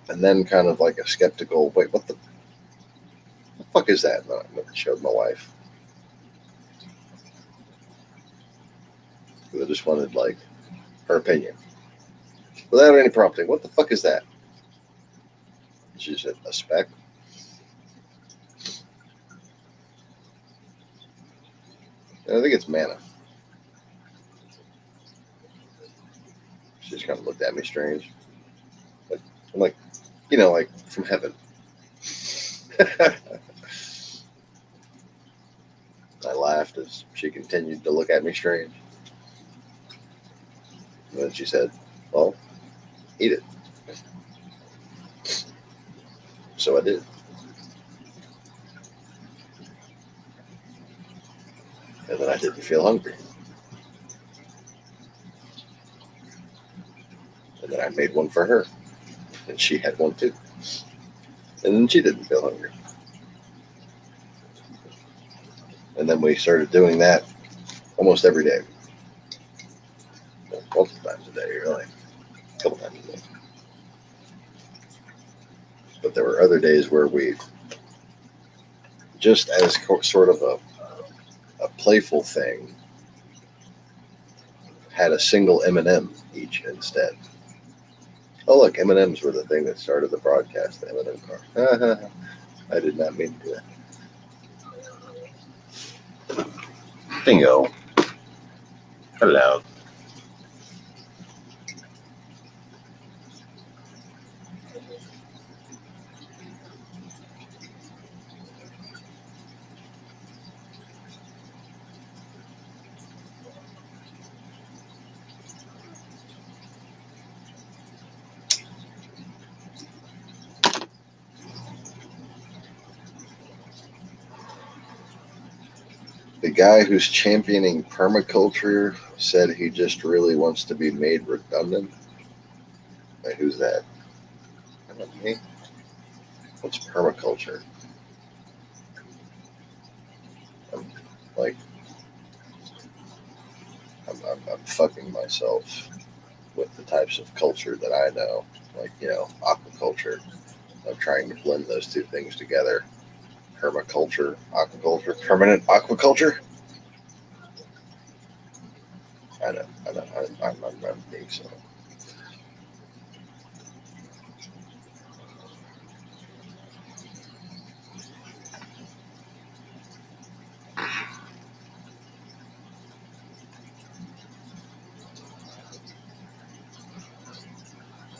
S1: And then kind of like a skeptical, wait, what the fuck is that? And I showed my wife. I just wanted like her opinion. Without any prompting, what the fuck is that? She said, a speck. And I think it's mana. She just kind of looked at me strange. I'm like, like from heaven. I laughed as she continued to look at me strange. And then she said, well, eat it. So I did. And then I didn't feel hungry. And then I made one for her. And she had one too. And then she didn't feel hungry. And then we started doing that almost every day. Multiple times a day, really. A couple times a day. But there were other days where we, just as sort of a playful thing, had a single M&M each instead. Oh, look, M&Ms were the thing that started the broadcast, the M&M car. I did not mean to do that. Bingo. Hello. The guy who's championing permaculture said he just really wants to be made redundant. Wait, who's that? Not me. What's permaculture? I'm like, I'm fucking myself with the types of culture that I know. Like, aquaculture. I'm trying to blend those two things together. Permaculture, aquaculture, permanent aquaculture. I know. I'm being so.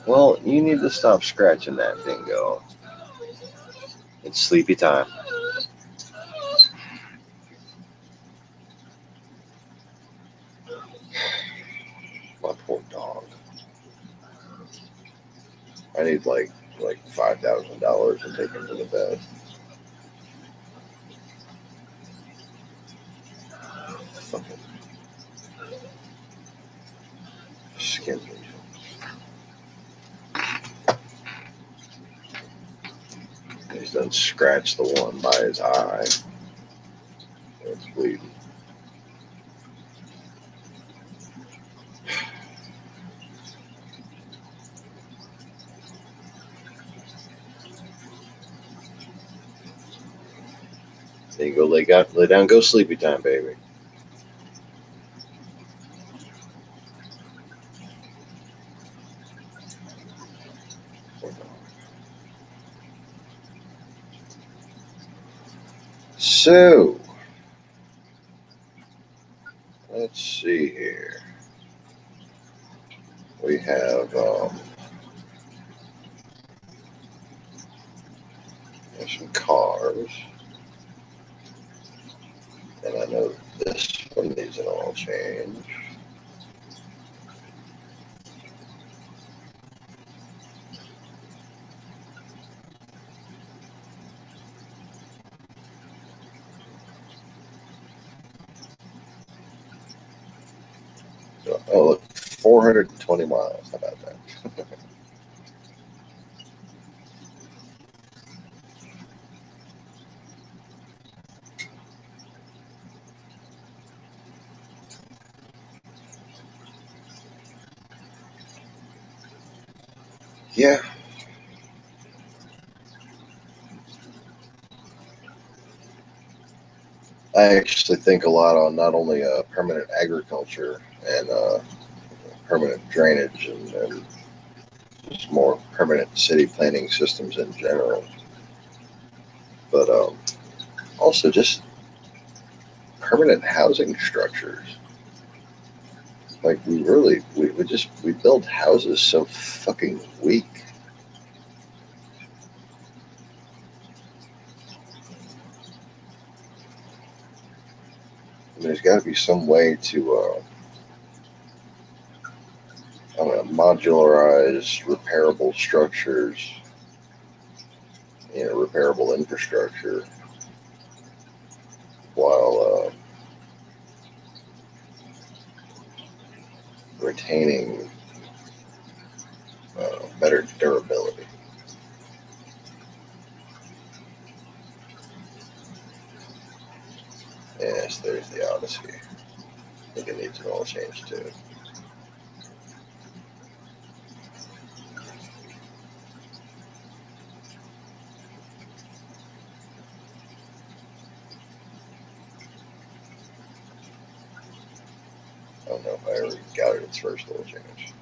S1: Well, you need to stop scratching that dingo. It's sleepy time. My poor dog. I need like $5,000 to take him to the bed. Fucking skin me. He's done scratched the one by his eye. It's bleeding. There you go, lay down, go sleepy time, baby. So, let's see here. We have some cars. And I know this one needs an oil change. Oh, look, 420 miles. How about that? Yeah. I actually think a lot on not only permanent agriculture and permanent drainage and just more permanent city planning systems in general, but also just permanent housing structures. Like we build houses so fucking weak. there's got to be some way to, I don't know, modularize repairable structures, repairable infrastructure, while retaining better durability. Yes, there's the Odyssey. I think it needs an oil change too. I don't know if I ever got it its first oil change.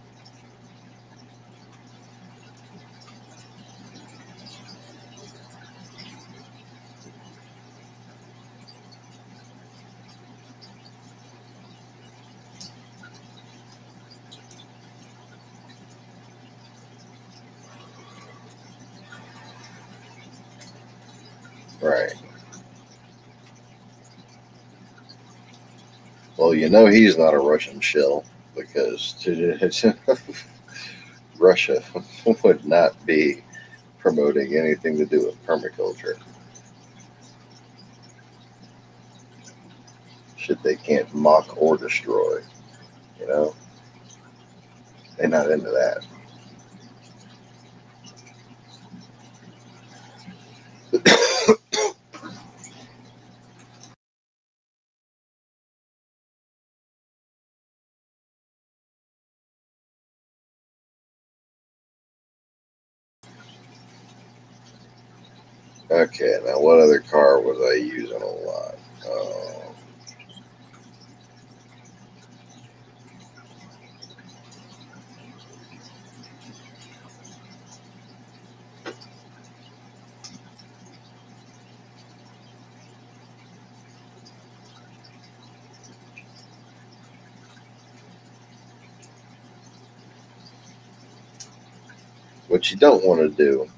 S1: Right. Well, he's not a Russian shill, because Russia would not be promoting anything to do with permaculture. Shit they can't mock or destroy, They're not into that. Okay, now what other car was I using a lot? What you don't want to do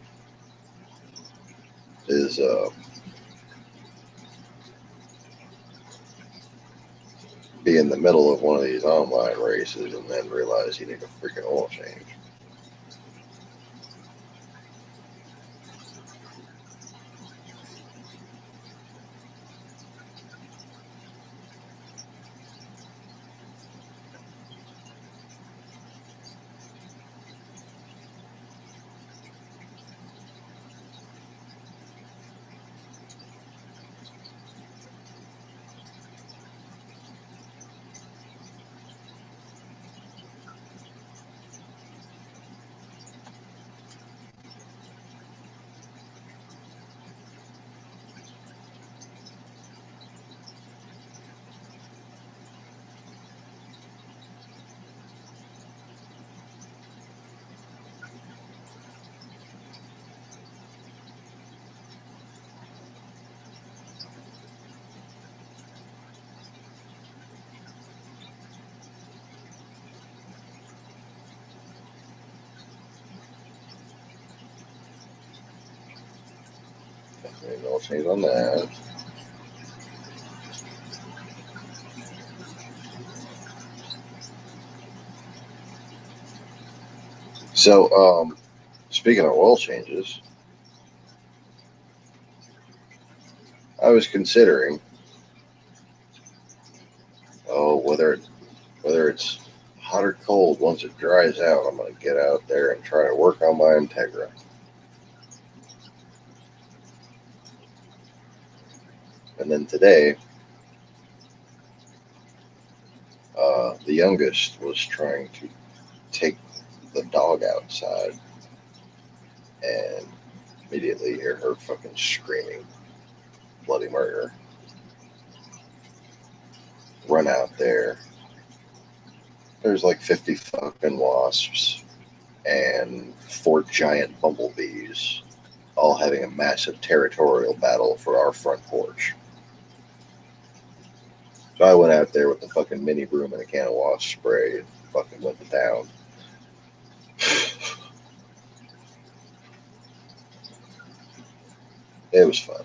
S1: is be in the middle of one of these online races and then realize you need a freaking oil change. Need an oil change on that. So, speaking of oil changes, I was considering, whether it's hot or cold, once it dries out, I'm going to get out there and try to work on my Integra. And then today, the youngest was trying to take the dog outside, and immediately hear her fucking screaming bloody murder. Run out there. There's like 50 fucking wasps and 4 giant bumblebees, all having a massive territorial battle for our front porch. So I went out there with the fucking mini broom and a can of wasp spray and fucking went to town. It was fun.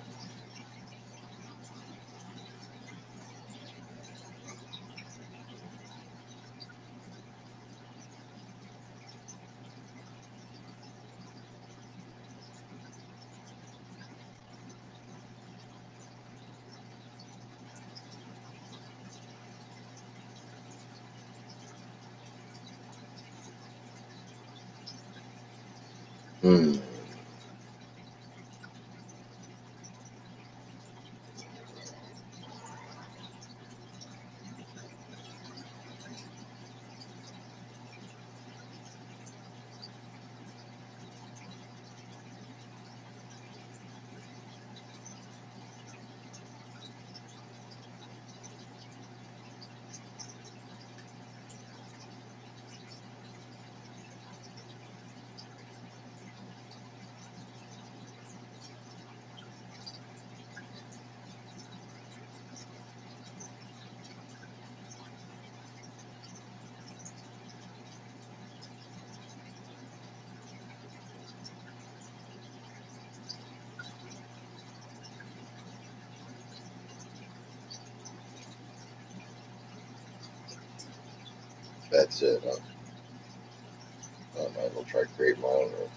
S1: That's it. I might as well try to create my own room.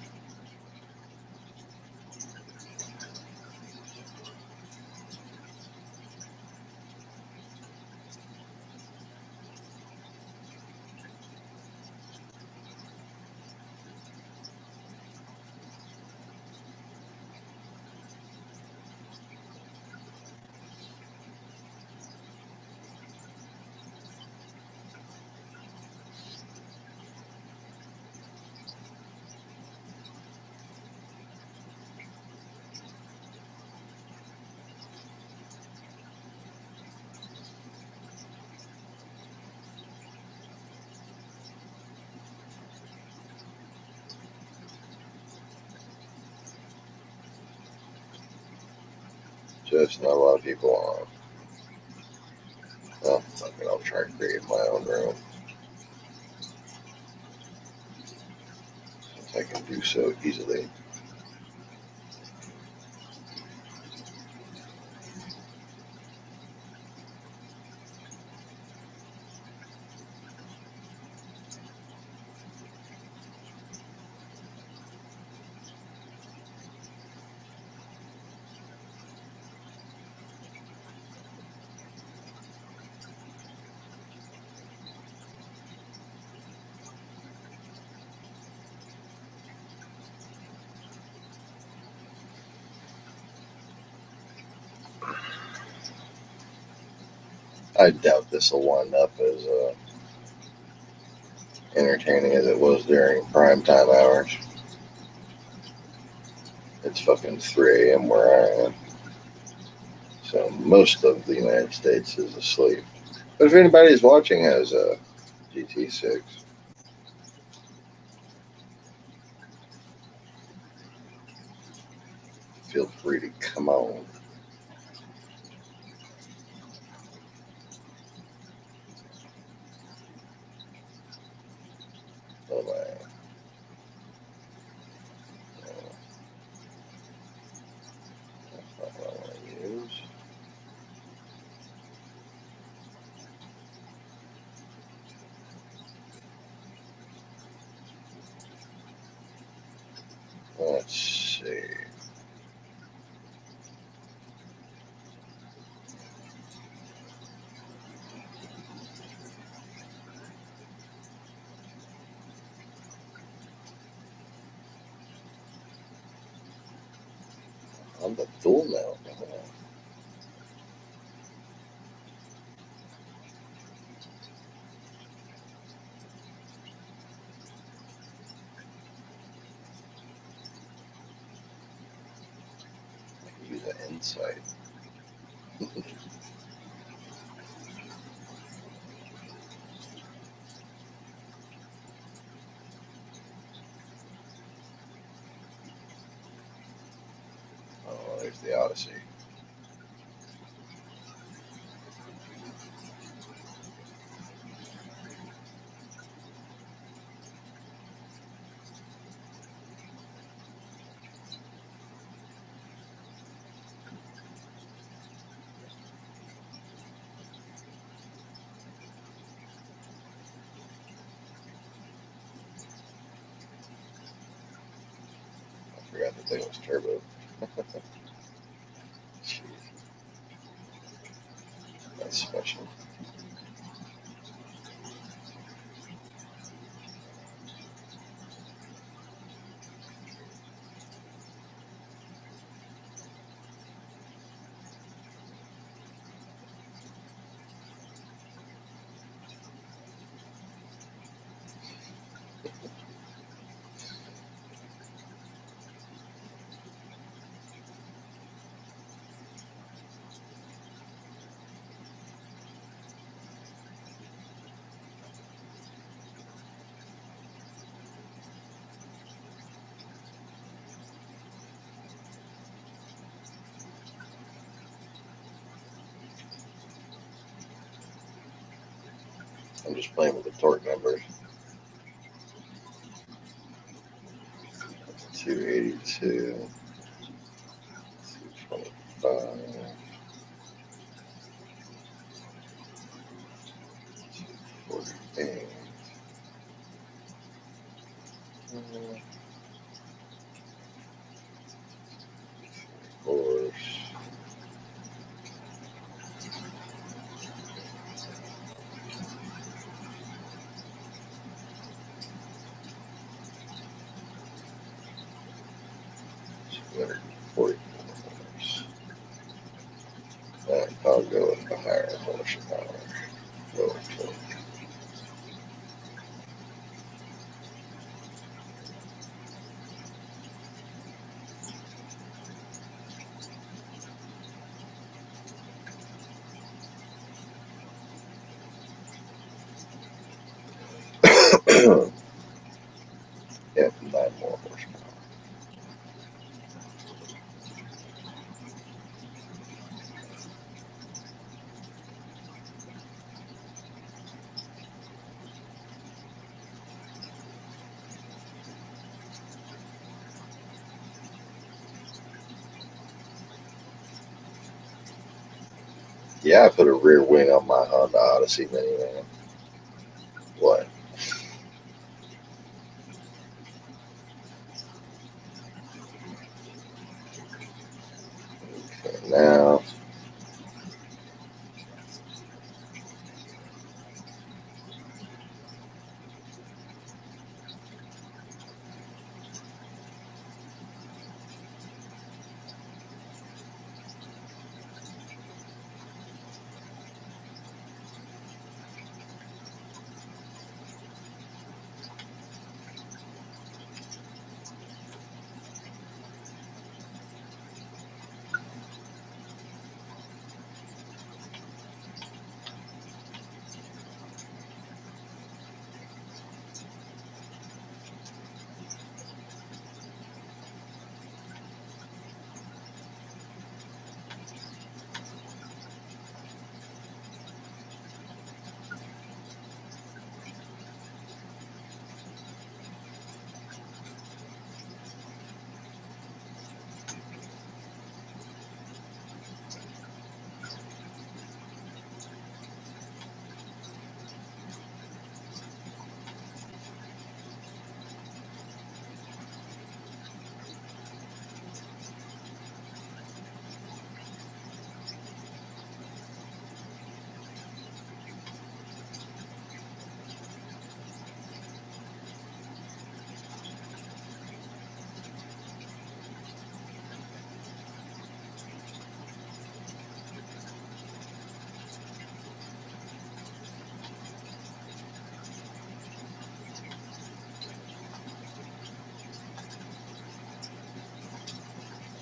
S1: Just not a lot of people on. Well, fuck it, I'll try and create my own room. Since I can do so easily. I doubt this will wind up as entertaining as it was during prime time hours. It's fucking 3 a.m. where I am. So most of the United States is asleep. But if anybody's watching has a GT6, feel free to come on. Oh man. That's not what I want to use. Let's see. I'm the fool now. Use an insight. Oh, there's the Odyssey. I forgot the thing was turbo. Jeez, that's special. I'm just playing with the torque numbers. 282, 225, 248. Horse. $244. I'll go with the higher horsepower. Lower torque. Yeah, 9 more horsepower. Yeah, I put a rear wing on my Honda Odyssey minivan. What? Okay, now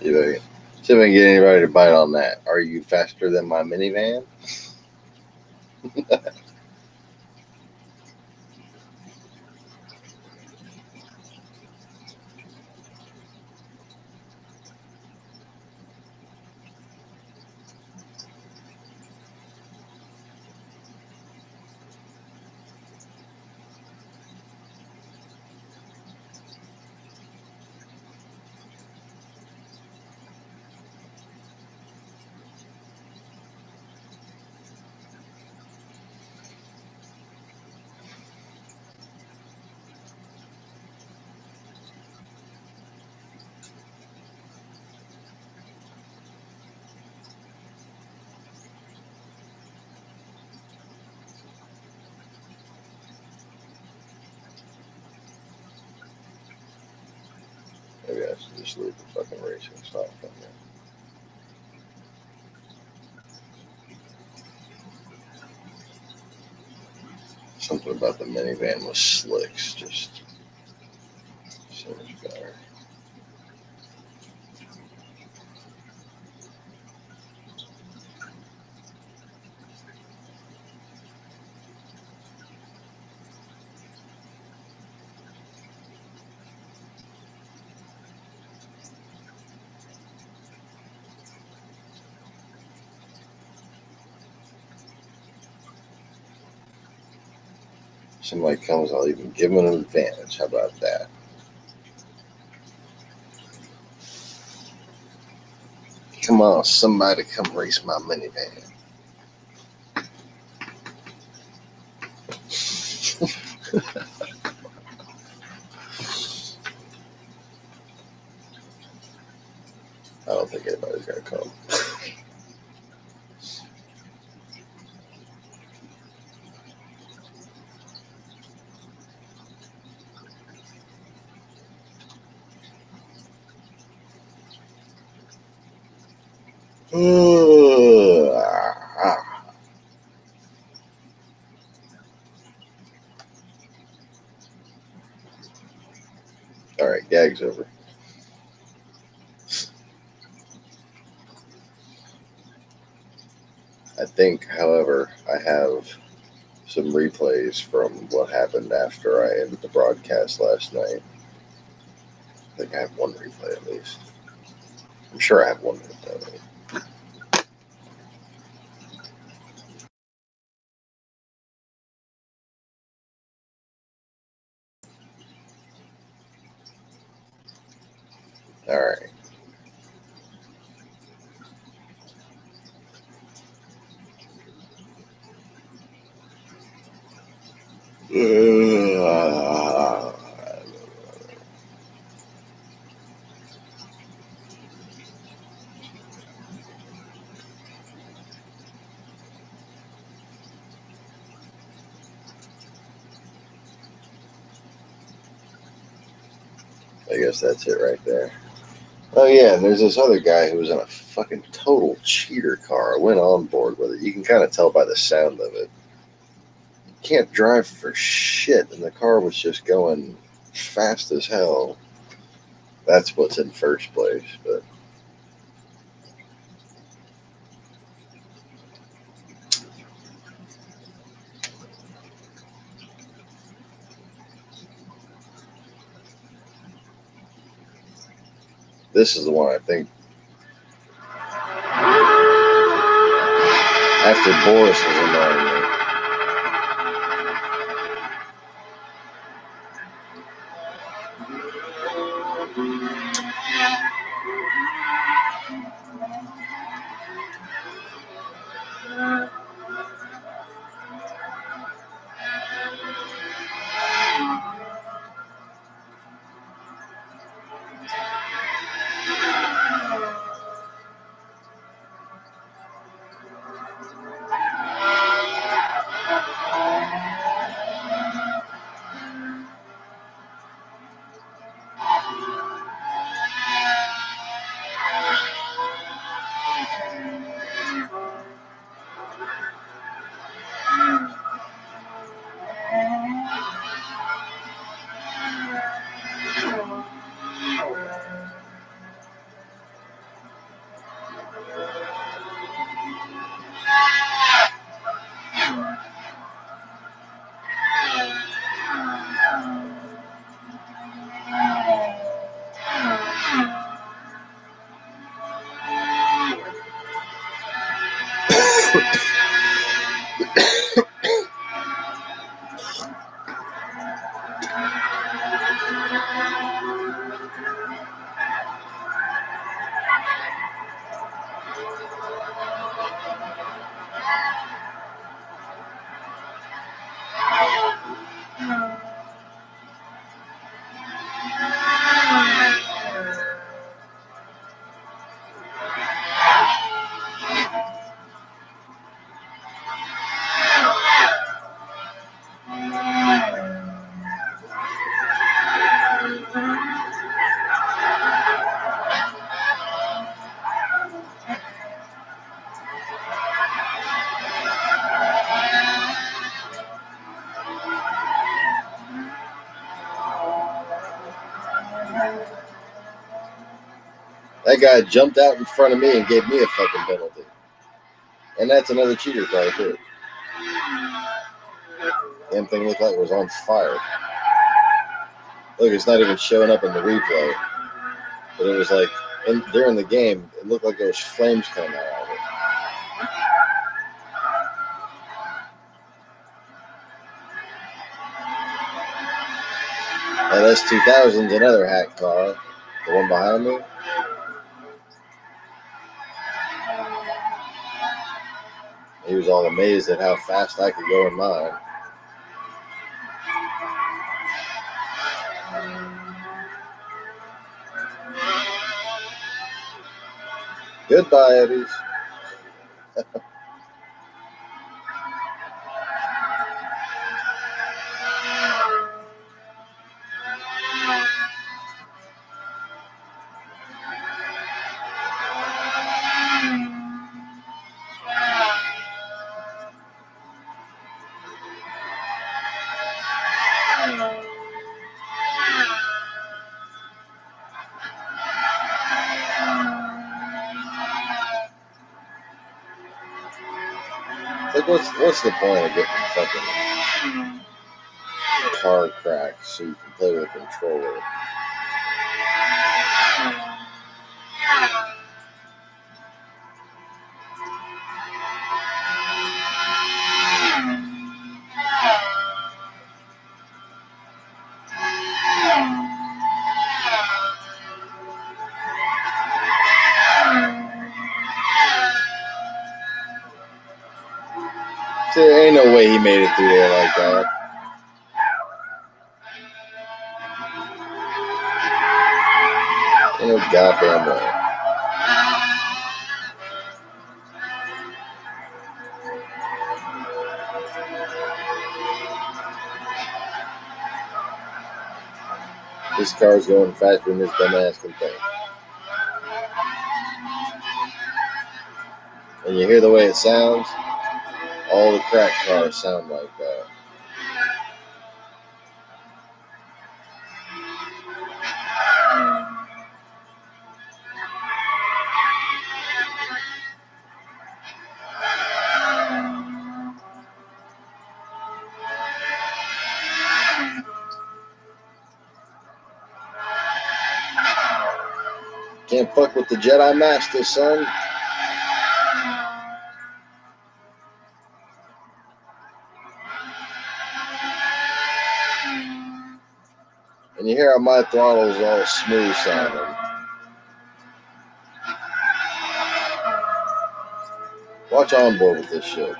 S1: see if I can get anybody to bite on that. Are you faster than my minivan? Maybe I should just leave the fucking racing stock in there. Something about the minivan with slicks just so much better. Somebody comes, I'll even give them an advantage. How about that? Come on, somebody come race my minivan. I don't think anybody's going to come. All right, gag's over. I think, however, I have some replays from what happened after I ended the broadcast last night. I think I have one replay at least. I'm sure I have one replay at least. All right. I guess that's it right there. Oh yeah, and there's this other guy who was in a fucking total cheater car. I went on board with it. You can kind of tell by the sound of it. You can't drive for shit, and the car was just going fast as hell. That's what's in first place, but this is the one I think after Boris was annoying me. That guy jumped out in front of me and gave me a fucking penalty. And that's another cheater car, too. Damn thing looked like it was on fire. Look, it's not even showing up in the replay. But it was like, during the game, it looked like there was flames coming out of it. That S2000's another hack car. The one behind me. He was all amazed at how fast I could go in mine. Goodbye, Eddies. Like, what's the point of getting fucking car cracks so you can play with a controller? See, there ain't no way he made it through there like that. Ain't no goddamn way. This car's going faster than this dumbass can think. And you hear the way it sounds? All the crack cars sound like that. Can't fuck with the Jedi Master, son. And you hear how my throttle is all smooth sounding. Watch on board with this shit.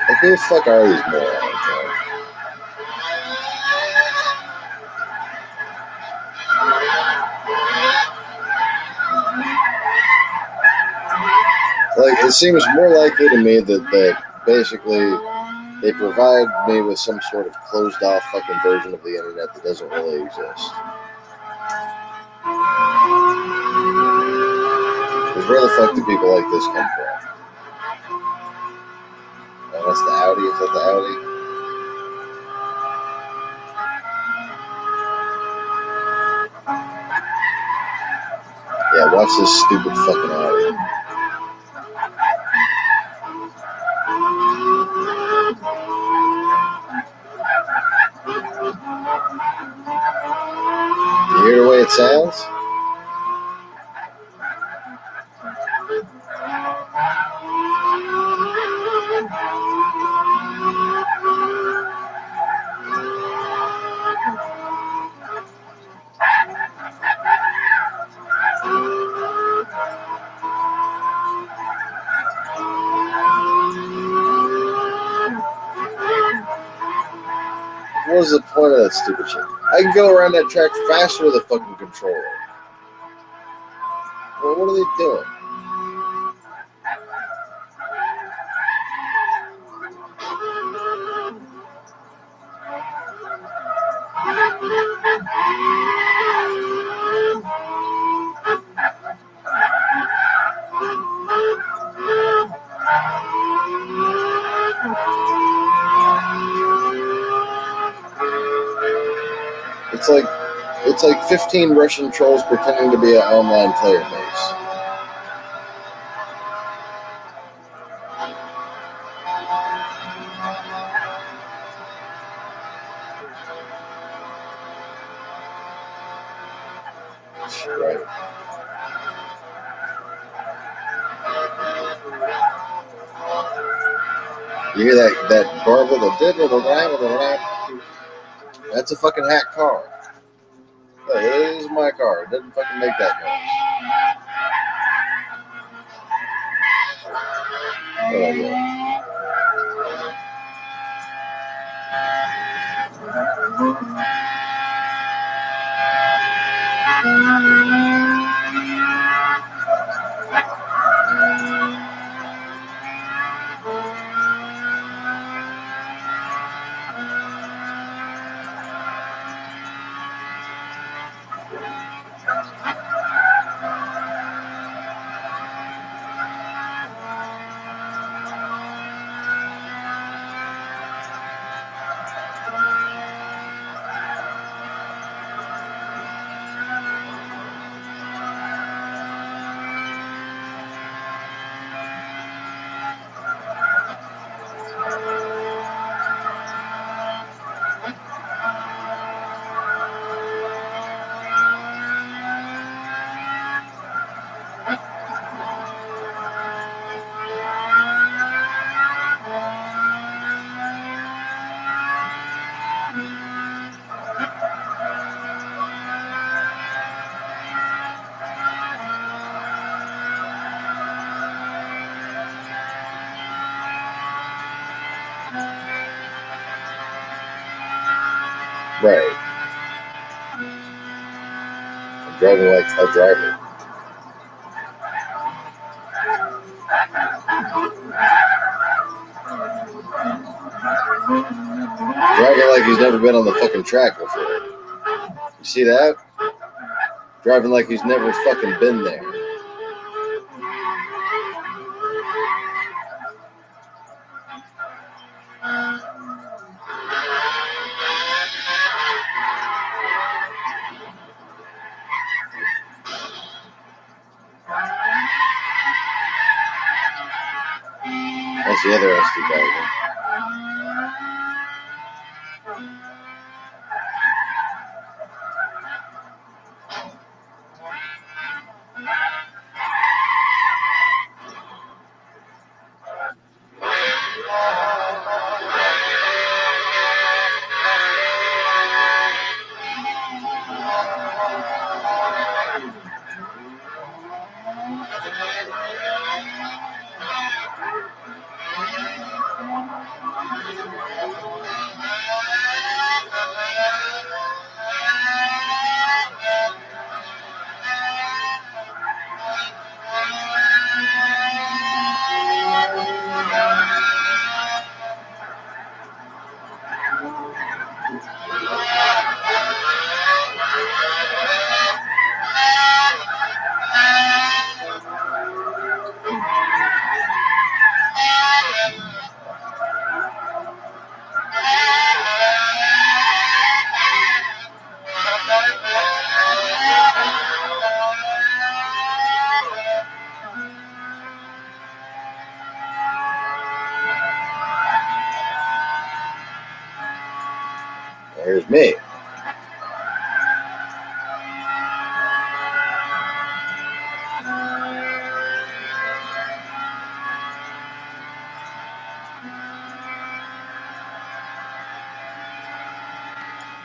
S1: Like, who the fuck are these morons, man? Like, it seems more likely to me that basically they provide me with some sort of closed-off fucking version of the internet that doesn't really exist. Because where the fuck do people like this come from? Oh, that's the Audi? Is that the Audi? Yeah, watch this stupid fucking Audi. You hear the way it sounds? What was the point of that stupid shit? I can go around that track faster with a fucking controller. Well, what are they doing? It's like 15 Russian trolls pretending to be an online player base. Right. You hear that garble, that's a fucking hack car. Look, this is my car. It doesn't fucking make that noise. Oh, yeah. Right. I'm driving like a driver. Driving like he's never been on the fucking track before. You see that? Driving like he's never fucking been there. That's the other SD driver. There's me.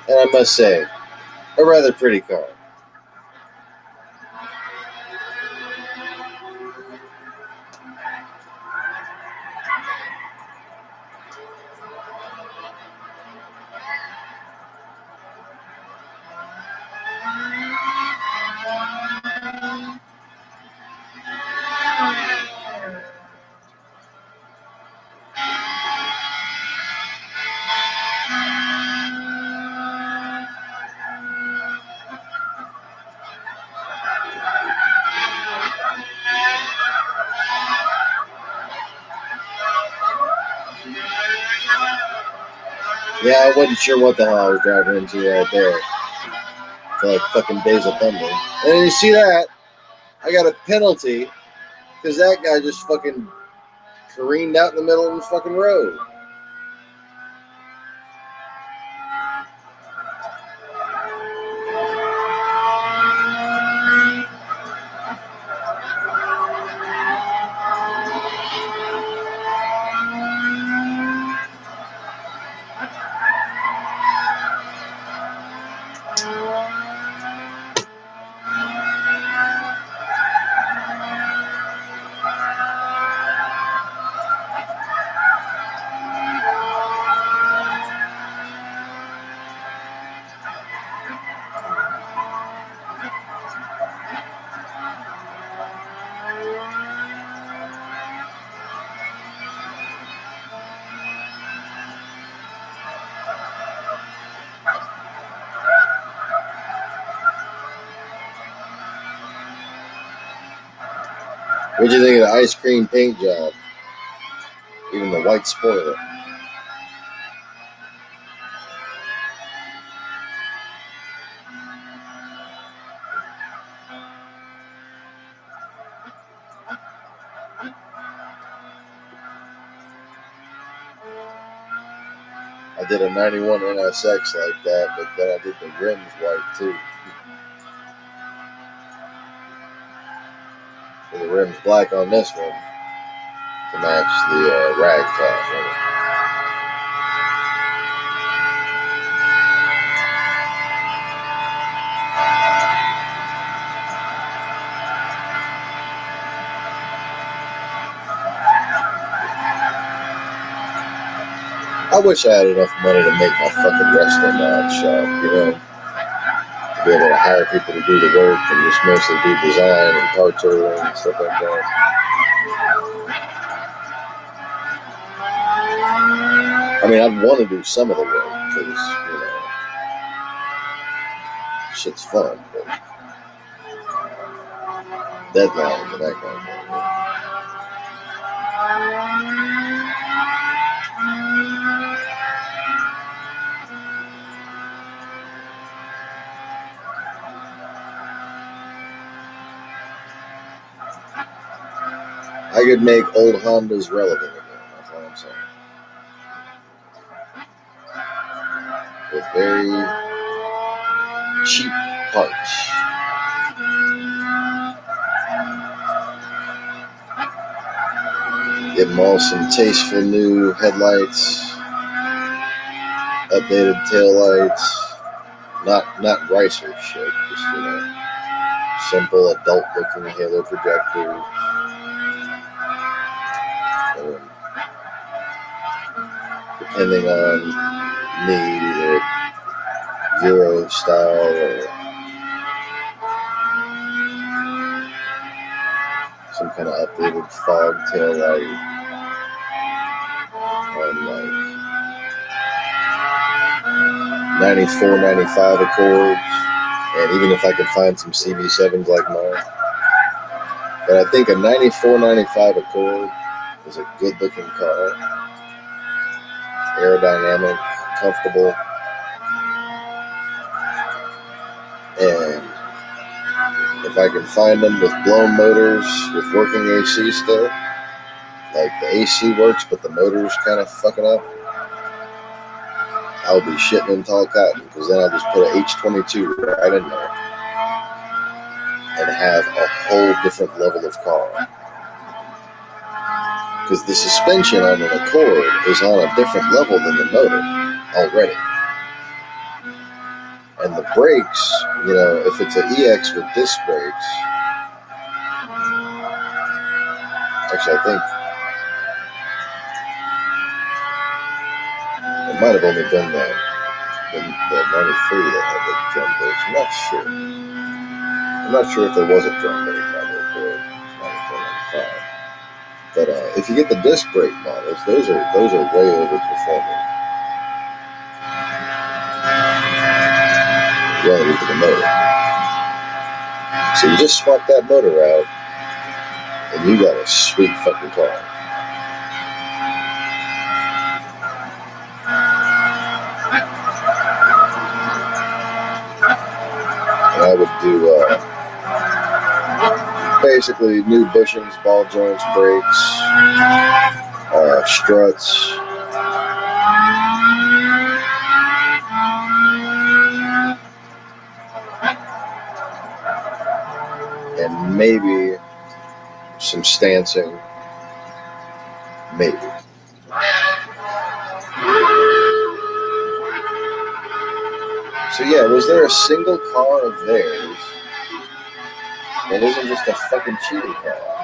S1: And I must say, a rather pretty car. Yeah, I wasn't sure what the hell I was driving into right there. like fucking Days of Thunder. And then you see that, I got a penalty because that guy just fucking careened out in the middle of the fucking road. What'd you think of the ice cream paint job? Even the white spoiler. I did a 91 NSX like that, but then I did the rims white too. And the rims black on this one to match the rag top. Right? I wish I had enough money to make my fucking wrestling mod shop, you know? To be able to hire people to do the work and just mostly do design and parts ordering and stuff like that. I mean, I'd want to do some of the work because, you know, shit's fun, but deadlines and that kind of thing. I could make old Hondas relevant again, that's all I'm saying. With very cheap parts. Give them all some tasteful new headlights, updated taillights, not Ricer shit, just, you know, simple adult looking halo projectors. Depending on need, either Euro style or some kind of updated fog tail light on like 94, 95 Accords, and even if I could find some CB7s like mine. But I think a 94, 95 Accord is a good looking car, aerodynamic, comfortable, and if I can find them with blown motors with working AC still, like the AC works but the motor's kind of fucking up, I'll be shitting in tall cotton, because then I'll just put an H22 right in there and have a whole different level of car. Because the suspension on an Accord is on a different level than the motor already. And the brakes, you know, if it's an EX with disc brakes, actually I think it might have only been the 93 that had the drum brakes. I'm not sure. I'm not sure if there was a drum brake on the Accord 94, 95. But if you get the disc brake models, those are way overperforming relative to the motor. So you just swap that motor out, and you got a sweet fucking car. do basically new bushings, ball joints, brakes, struts. And maybe some stancing. Maybe. So yeah, was there a single car of theirs that isn't just a fucking cheating car?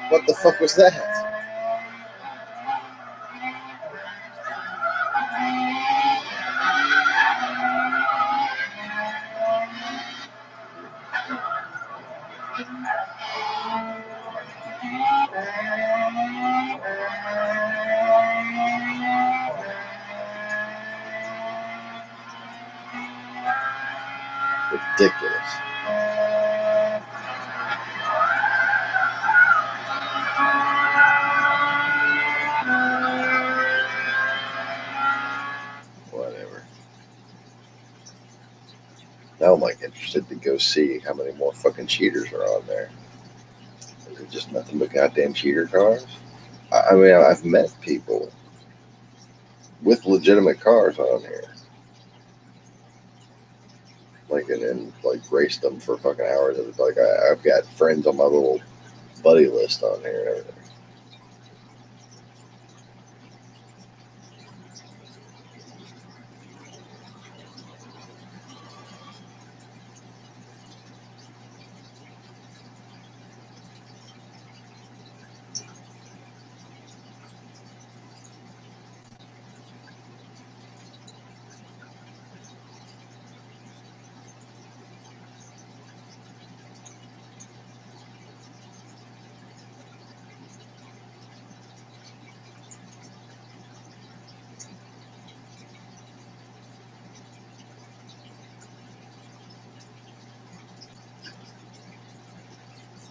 S1: What the fuck was that? Ridiculous. Whatever. Now I'm like interested to go see how many more fucking cheaters are on there. Is it just nothing but goddamn cheater cars? I mean, I've met people with legitimate cars on here. Like, and like raced them for fucking hours. Like, I've got friends on my little buddy list on here and everything.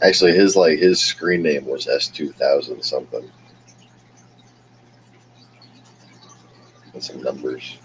S1: Actually, his screen name was S2000 something. And some numbers.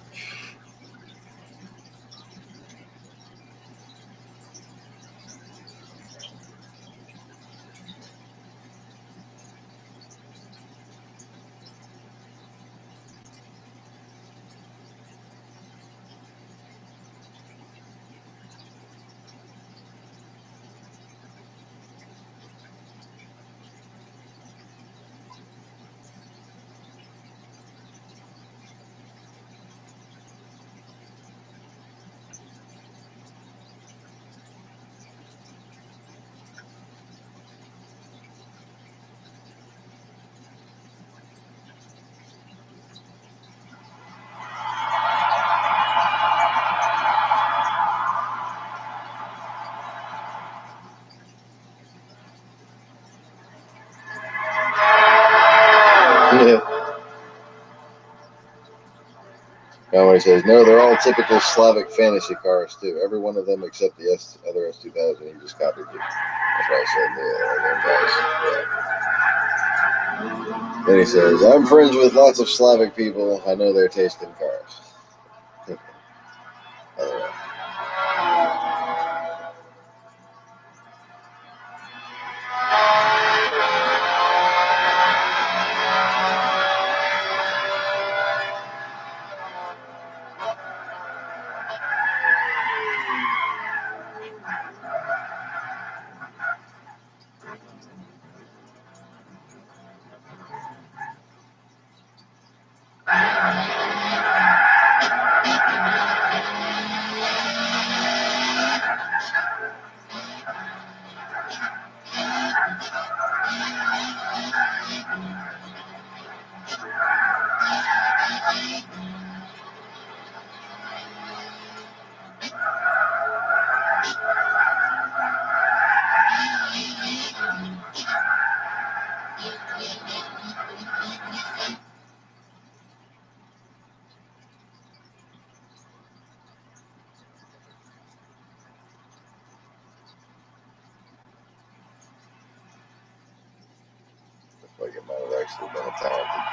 S1: Conway says, no, they're all typical Slavic fantasy cars, too. Every one of them except the other S2000. He just copied you. That's why I said, yeah. Then he says, I'm friends with lots of Slavic people. I know their taste in cars. might have actually been a talented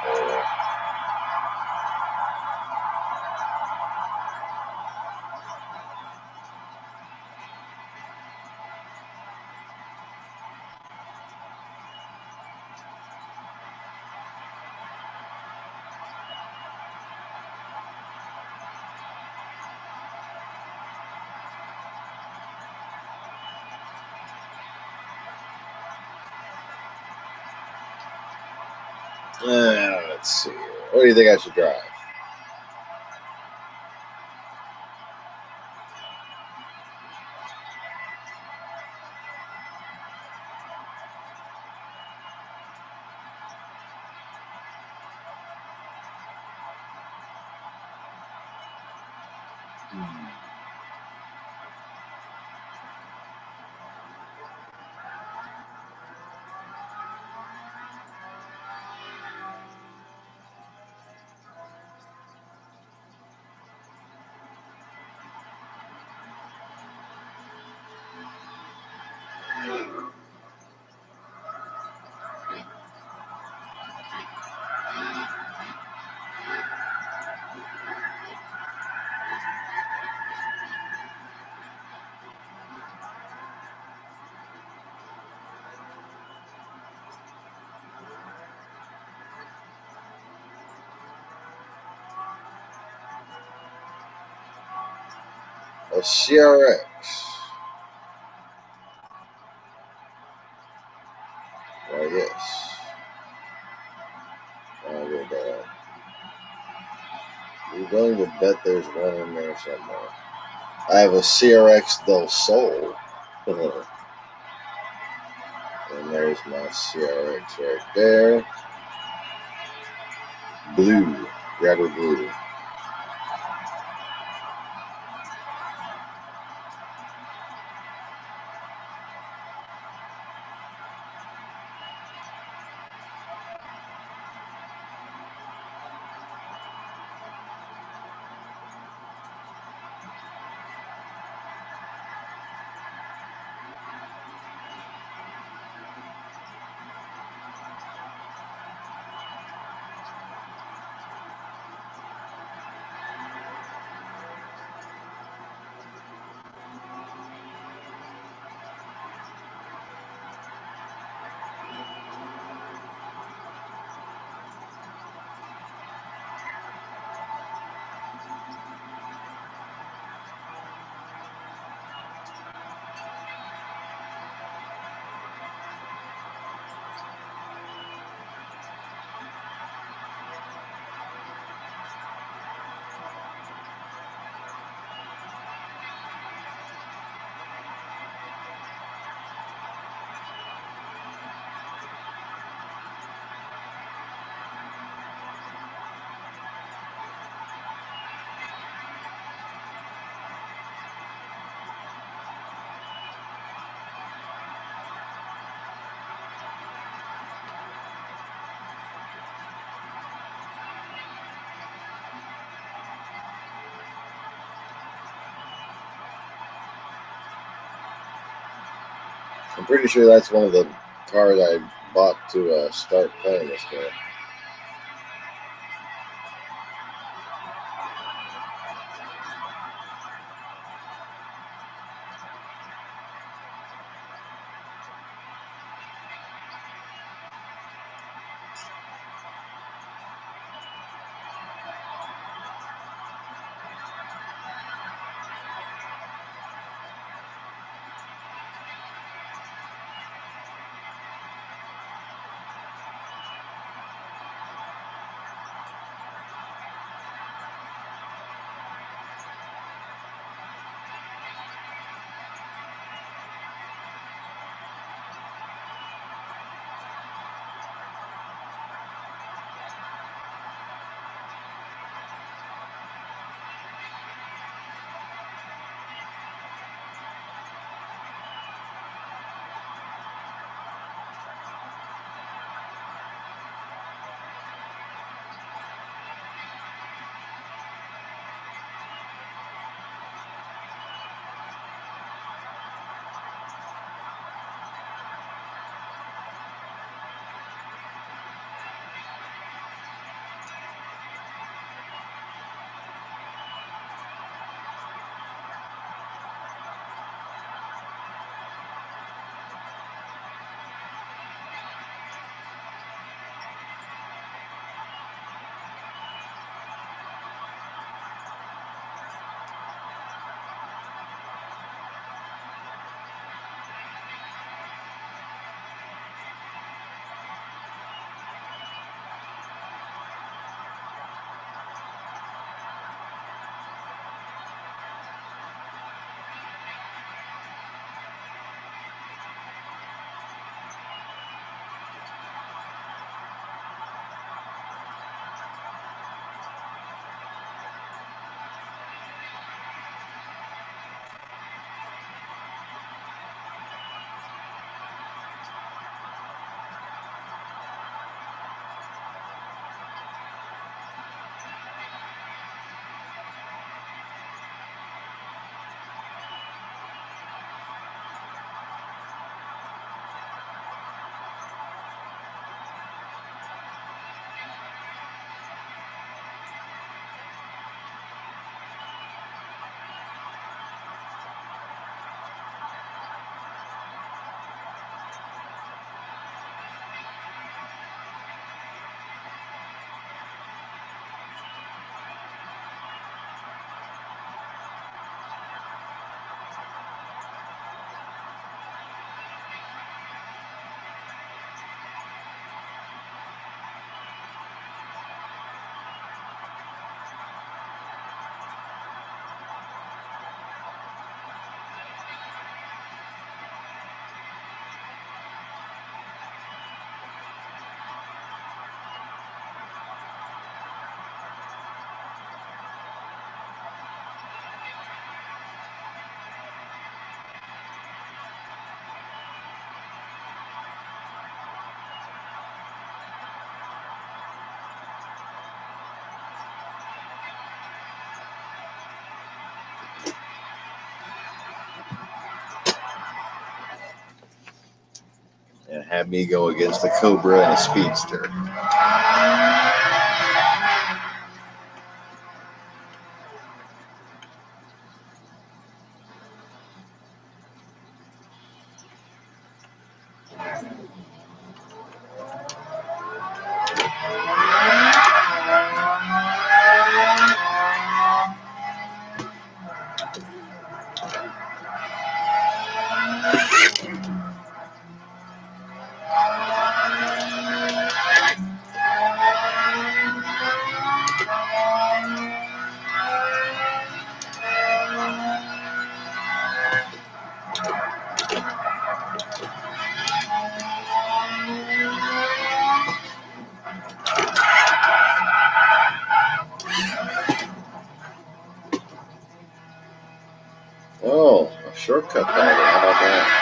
S1: player. Let's see. What do you think I should drive? A CRX. Like this. I'll go there. You're going to bet there's one in there somewhere. I have a CRX Del Sol. And there's my CRX right there. Blue. Rubber blue. I'm pretty sure that's one of the cars I bought to start playing this game. and have me go against a Cobra and a Speedster. Oh, a shortcut battle. How about that?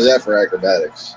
S1: How's that for acrobatics?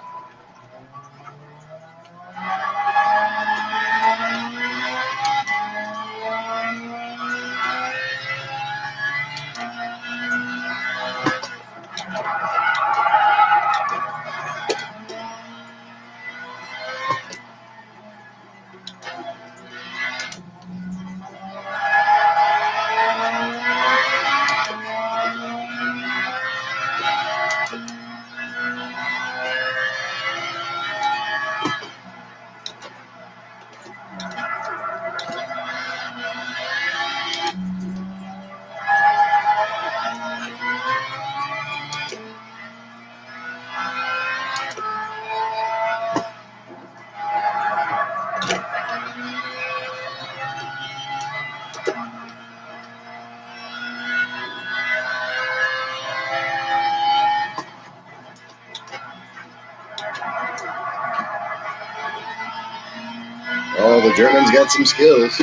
S1: Oh, the Germans got some skills.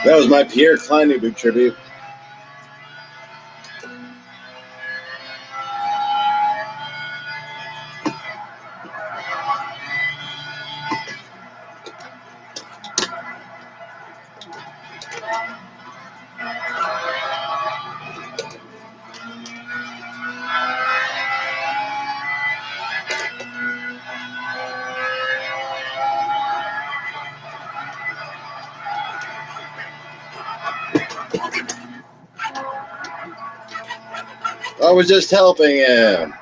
S1: That was my Pierre Kleinenboog tribute. I was just helping him.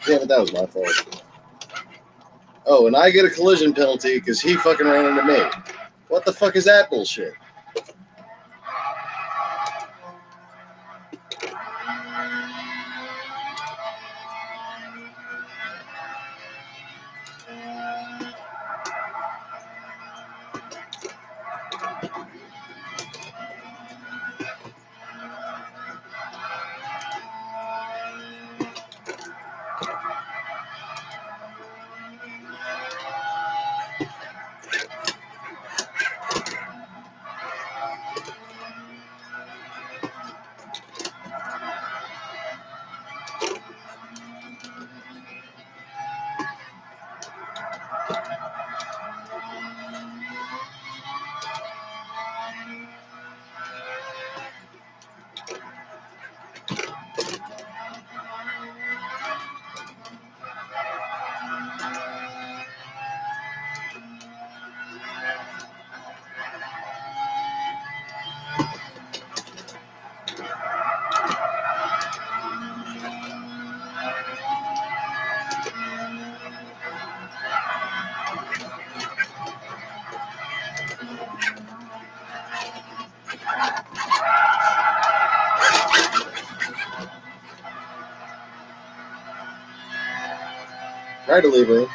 S1: Yeah, but that was my fault. Oh, and I get a collision penalty because he fucking ran into me. What the fuck is that bullshit? Try to leave room.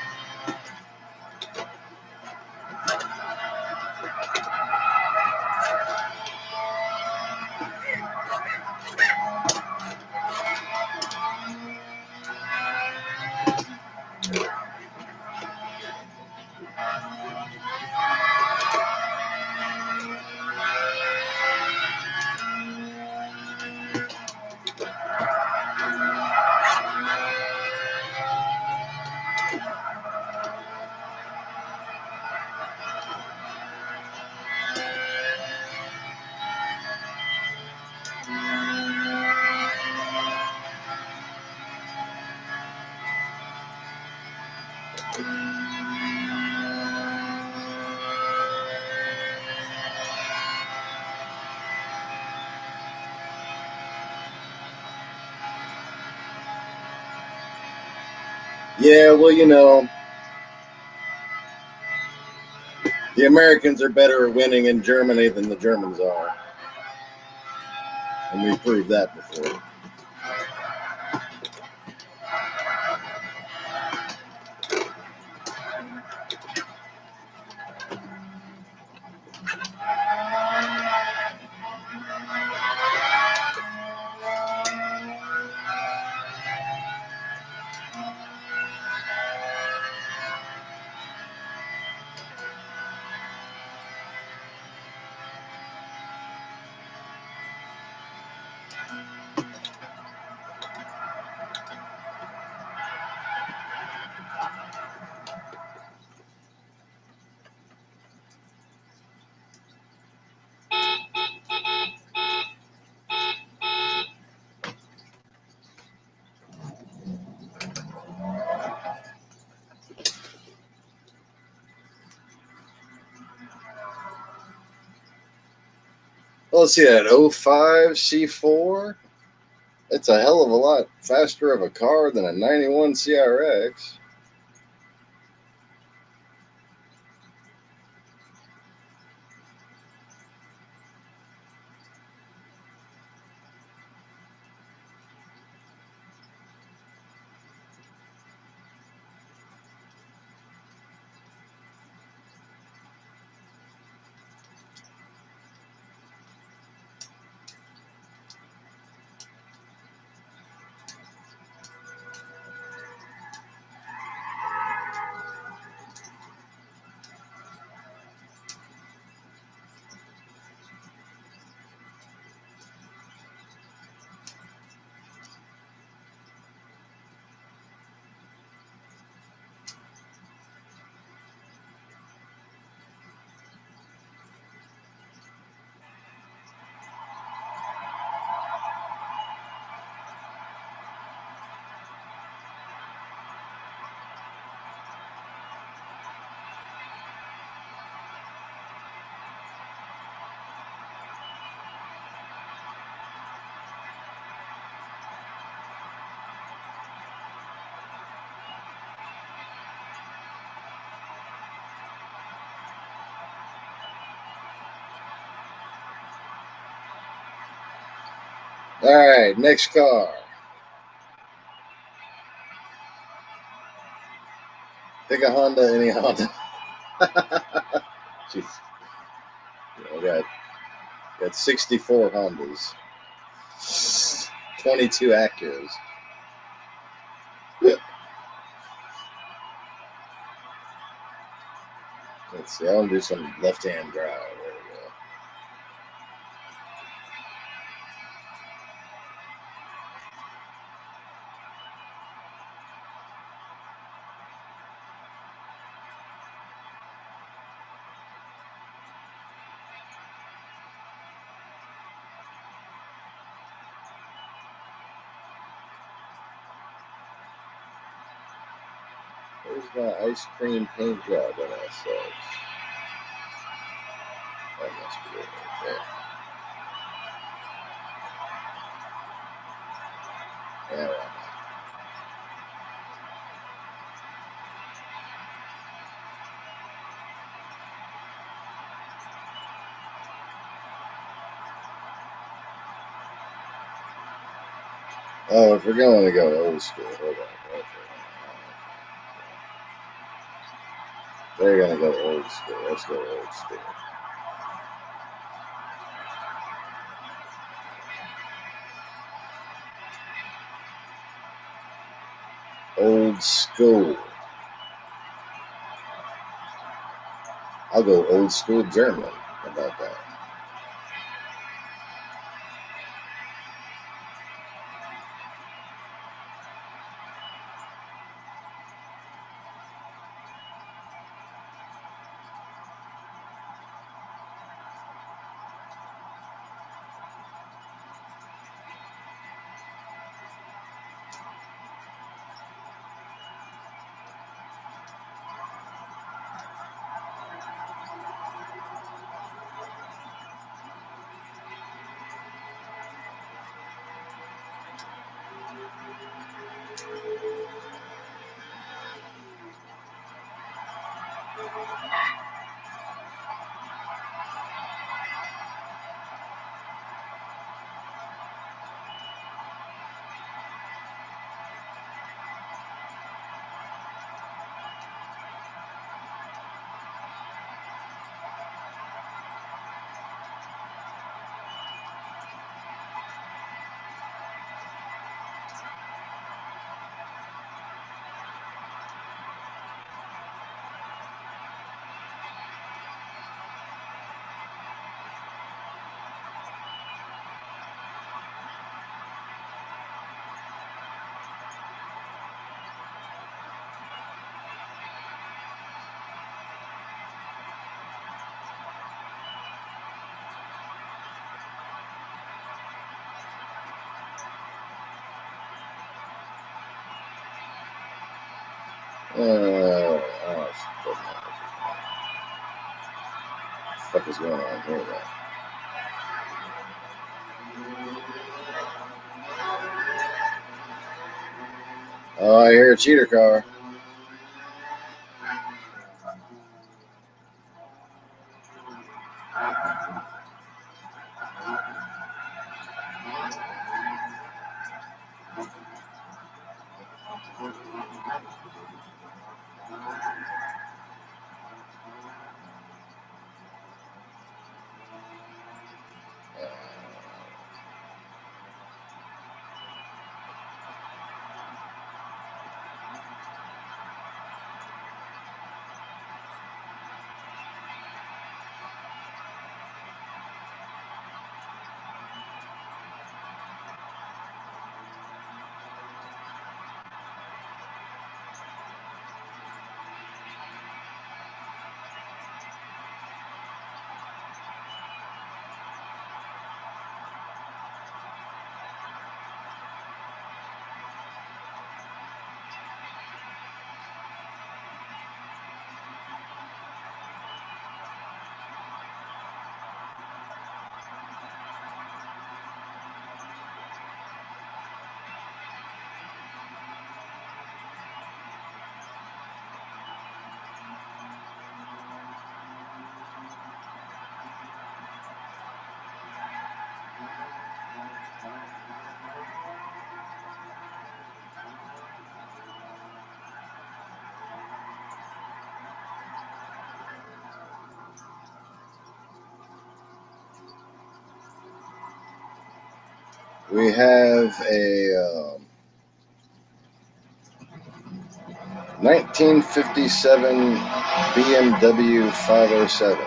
S1: Yeah, well, you know, the Americans are better at winning in Germany than the Germans are. And we've proved that before. Let's see, that 05 C4. It's a hell of a lot faster of a car than a 91 CRX. All right, next car. Pick a Honda, any Honda. Jeez. Yeah, got 64 Hondas, 22 Acuras. Let's see, I want to do some left-hand drive. There we go. Where's my ice cream paint job on that side? That must be it right there. Yeah, right. Oh, if we're going to go old school, hold on. They're going to go old school. Let's go old school. Old school. I'll go old school German. How about that? What the fuck is going on here, man? Oh, I hear a cheater car. We have a 1957 BMW 507.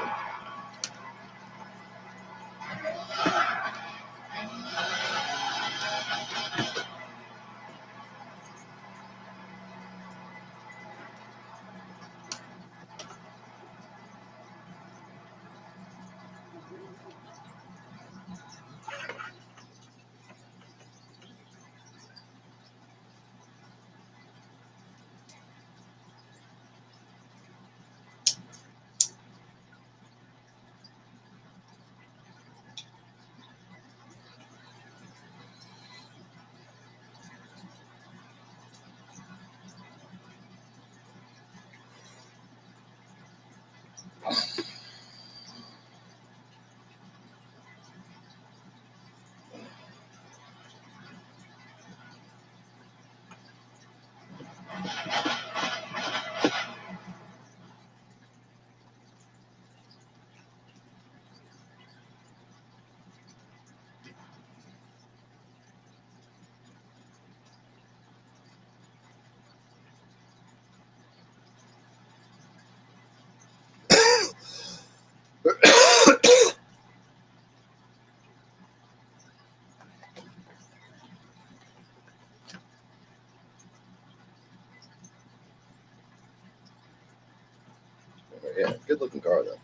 S1: Yeah, good looking car though.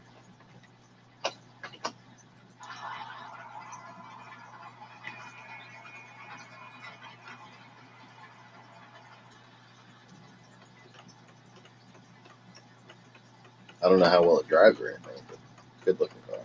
S1: I don't know how well it drives or anything, but good looking car.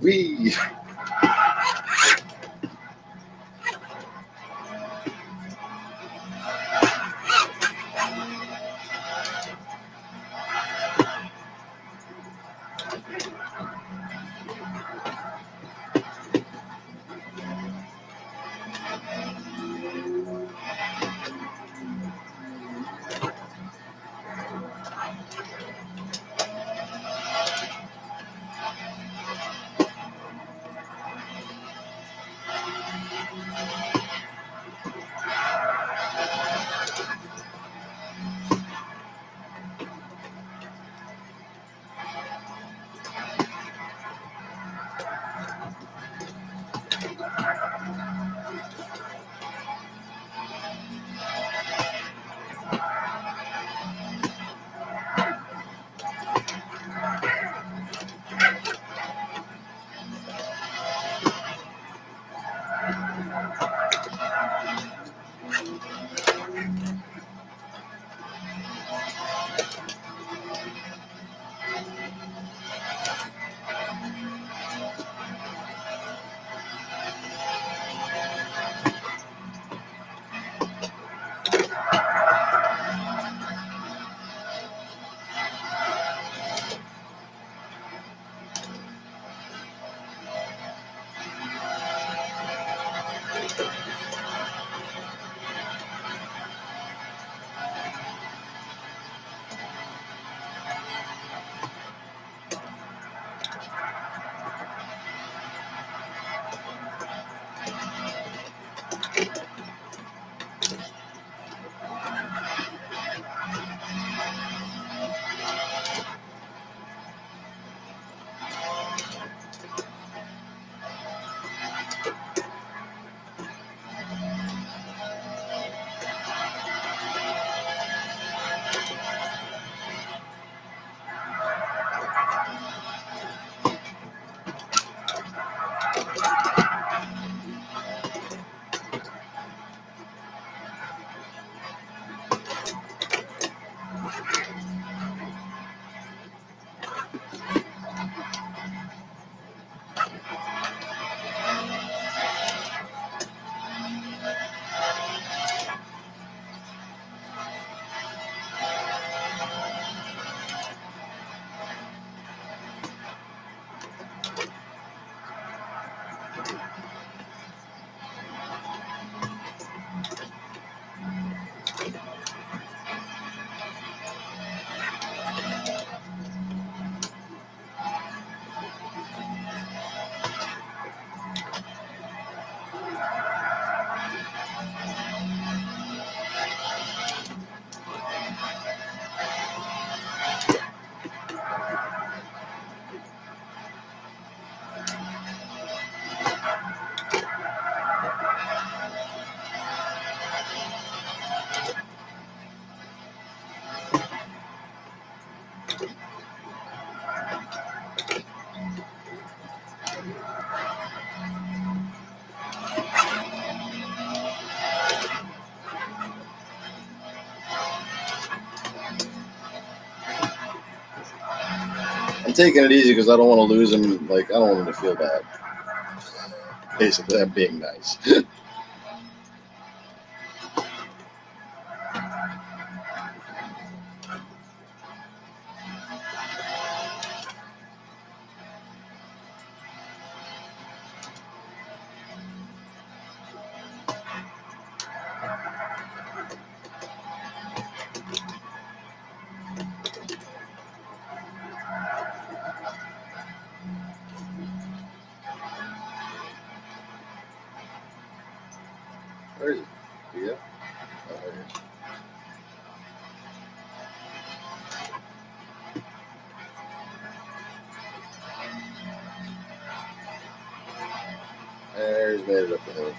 S1: Wee. I'm taking it easy because I don't want to lose him. Like, I don't want him to feel bad. Basically, I'm being nice. Where is it? Yeah. Oh, there it is. There's made it up the hill.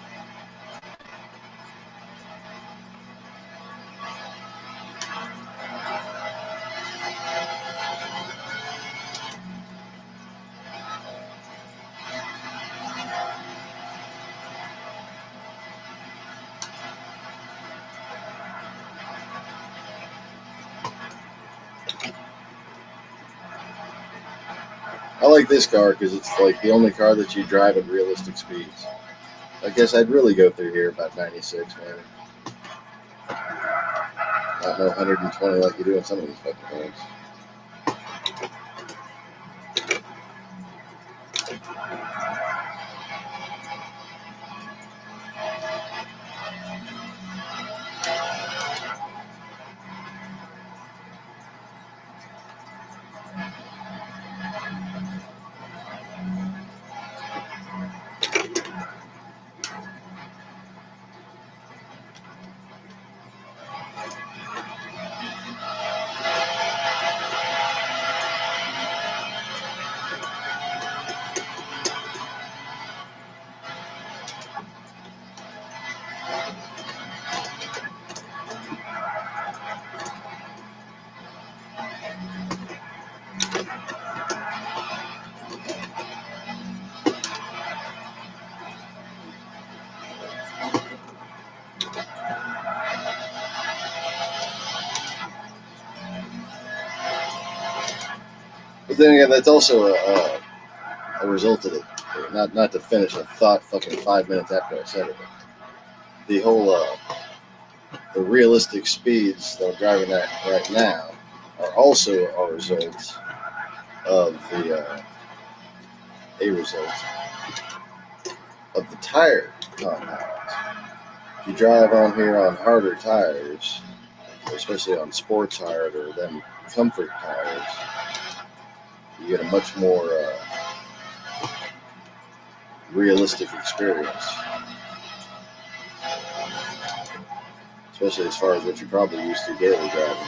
S1: I like this car because it's like the only car that you drive at realistic speeds. I guess I'd really go through here about 96, man. Not no 120 like you do in some of these fucking things. But then again, that's also a result of it. Not to finish a thought fucking 5 minutes after I said it. The whole the realistic speeds that I'm driving at right now are also a result of a result of the tire compound. If you drive on here on harder tires, especially on sports hard or then comfort tires, you get a much more realistic experience, especially as far as what you're probably used to daily driving.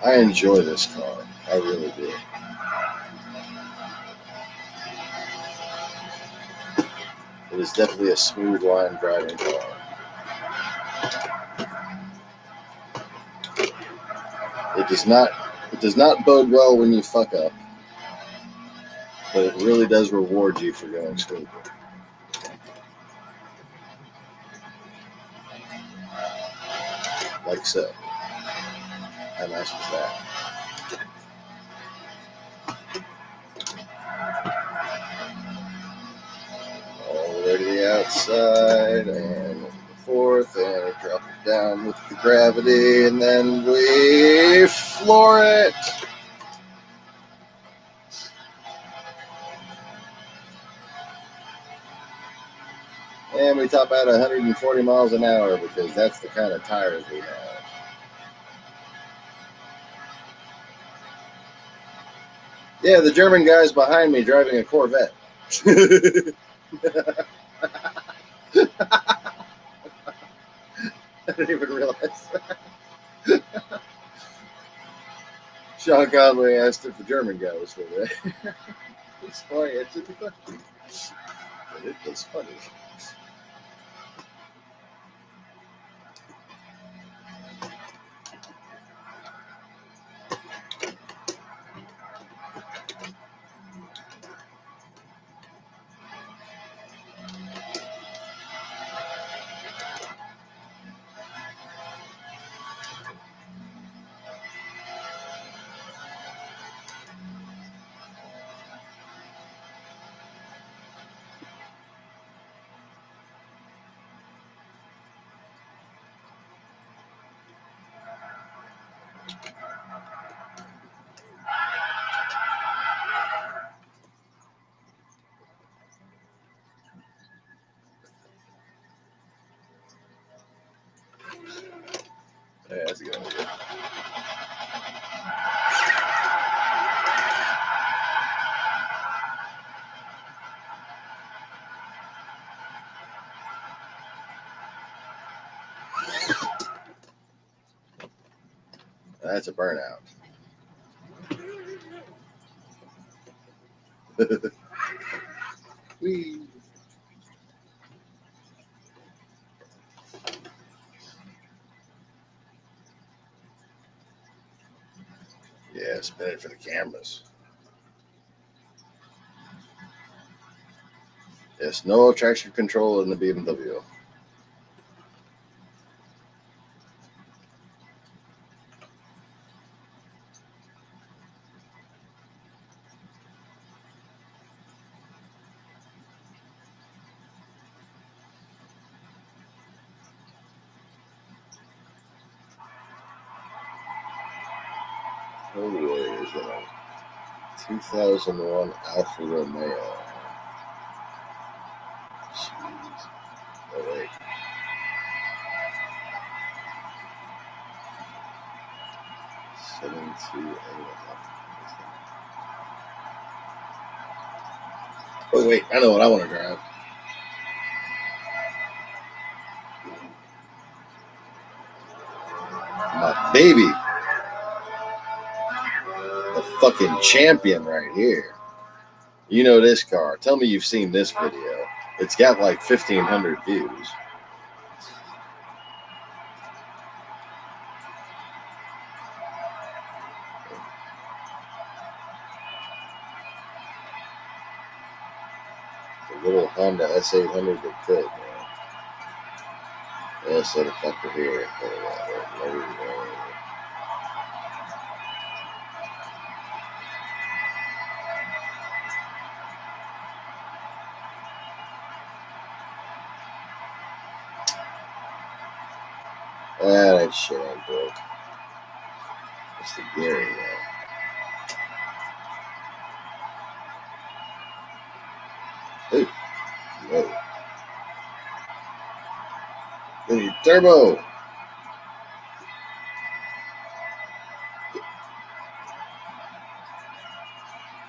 S1: I enjoy this car. I really do. It is definitely a smooth line driving car. It does not bode well when you fuck up, but it really does reward you for going smoothly. Like so. How nice was that? All the way to the outside and forth, and it drops down with the gravity, and then we floor it. And we top out 140 miles an hour because that's the kind of tires we have. Yeah, the German guy's behind me driving a Corvette. I didn't even realize that. Sean Conway asked if the German guy was still there. It's funny, it's a question. But it was funny. Yeah, that's a good idea. That's a burnout. Whee! Yeah, spin it for the cameras. Yes, no traction control in the BMW. Oh, where is it? 2001 Alfa Romeo. Jeez. Oh, wait. Seven two eight. Oh wait, I know what I want to drive. My baby, the fucking champion right here. You know this car. Tell me you've seen this video. It's got like 1,500 views. The little Honda S800 that could, man. Yeah, set a factor here. That shit I broke. It's the gearing now. Ooh, no. Hey, turbo!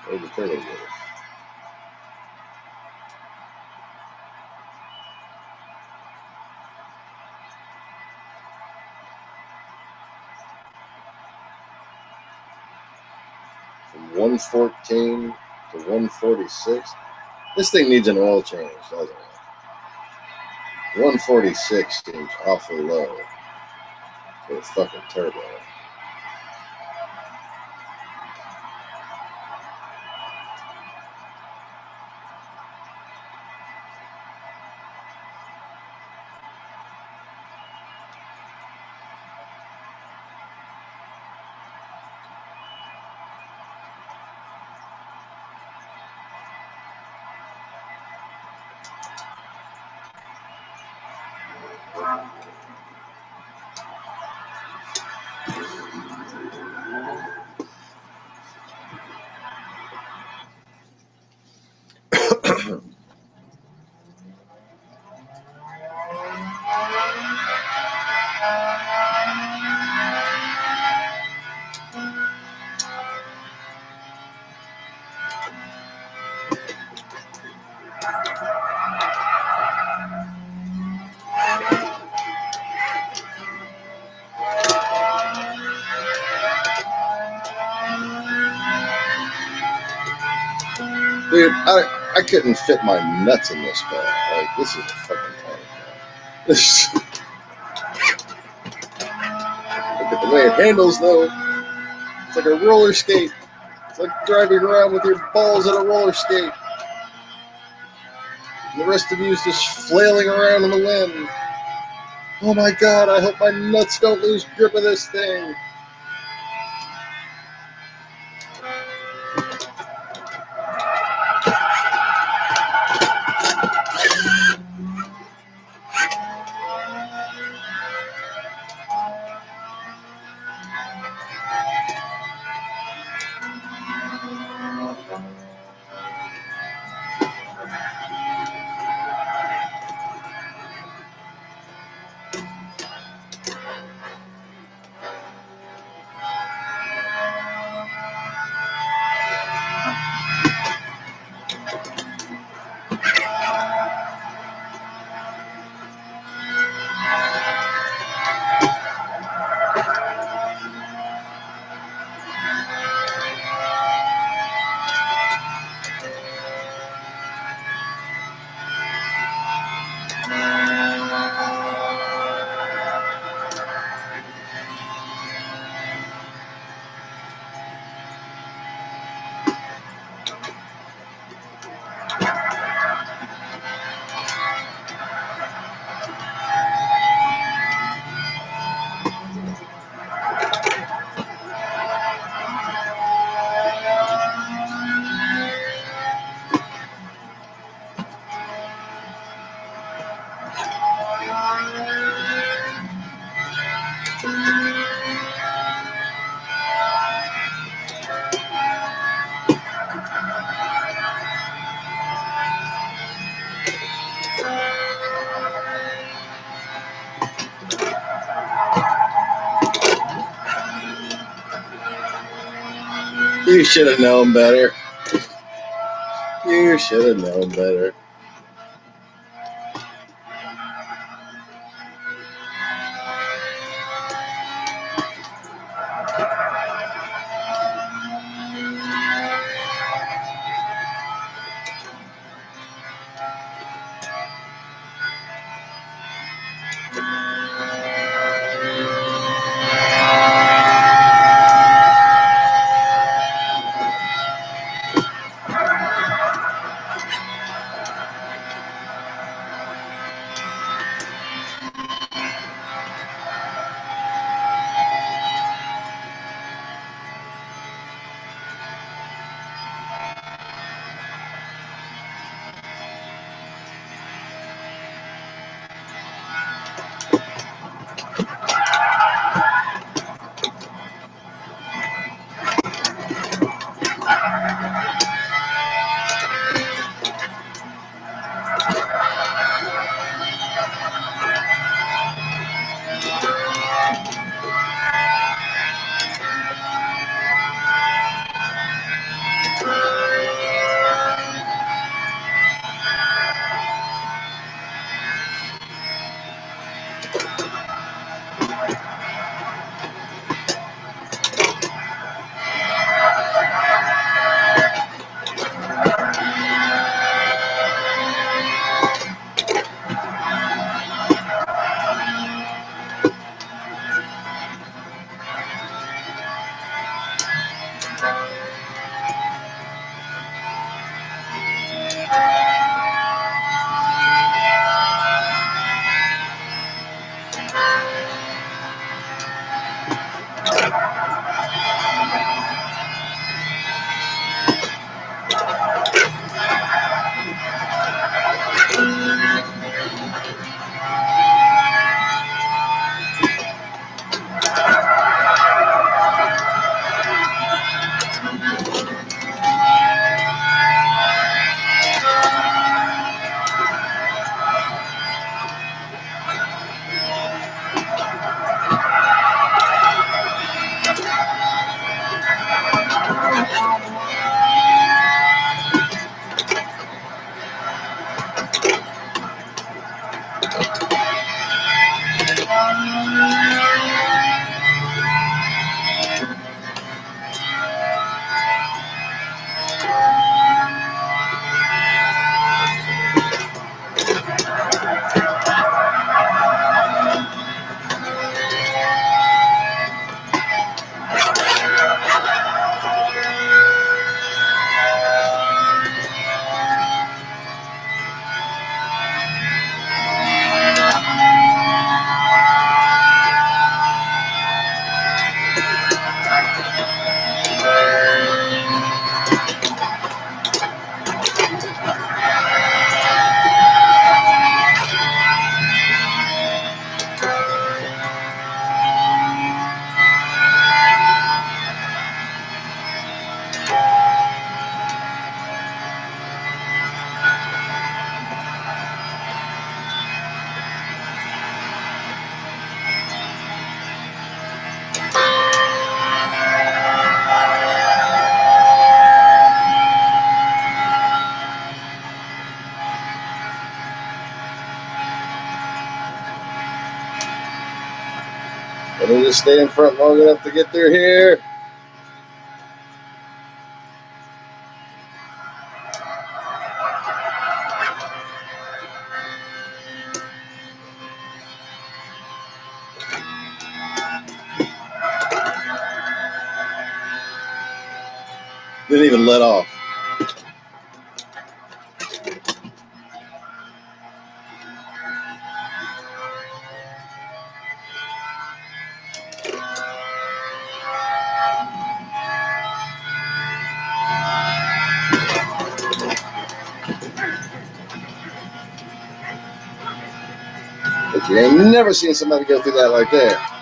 S1: Where's the turbo gear? From 114 to 146. This thing needs an oil change, doesn't it? 146 seems awfully low for a fucking turbo. Dude, I couldn't fit my nuts in this car. Like, this is a fucking tank, man. Look at the way it handles, though. It's like a roller skate. It's like driving around with your balls at a roller skate. And the rest of you is just flailing around in the wind. Oh my god, I hope my nuts don't lose grip of this thing. You should have known better. You should have known better. Let me just stay in front long enough to get through here. Didn't even let off. But you ain't never seen somebody go through that like that.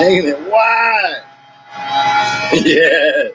S1: hanging it wide. Yes.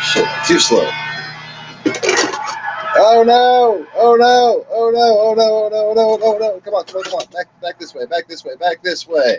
S1: Shit, too slow. Oh no! Oh no! Oh no! Oh no! Oh no! Oh no! Oh no! Come on! Come on! Come on! Back this way! Back this way! Back this way!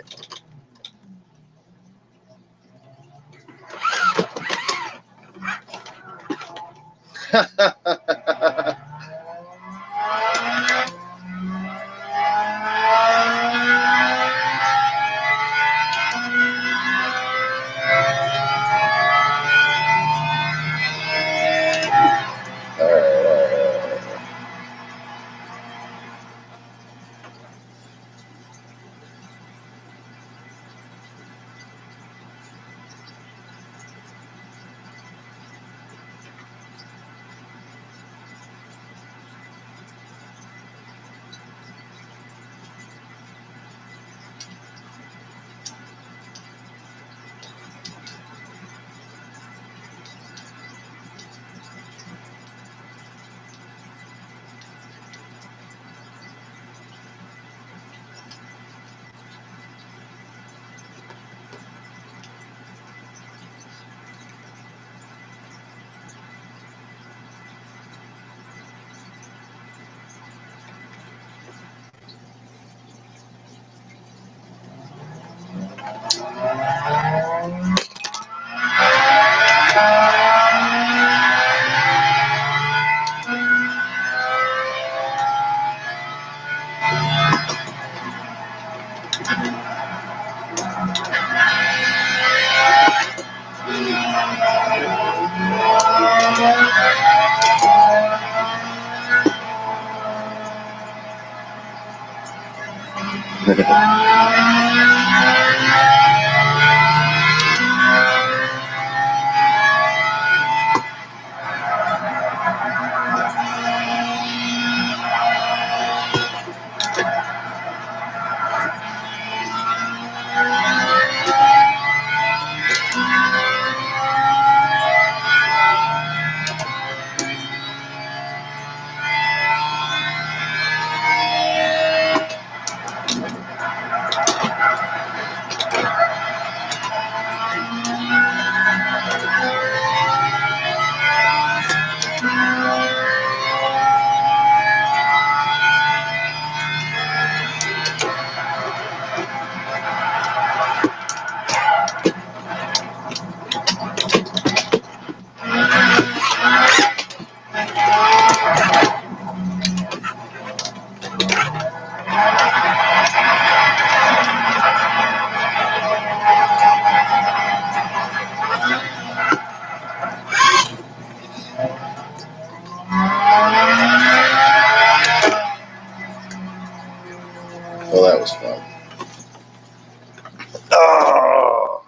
S1: Well, that was fun. Oh.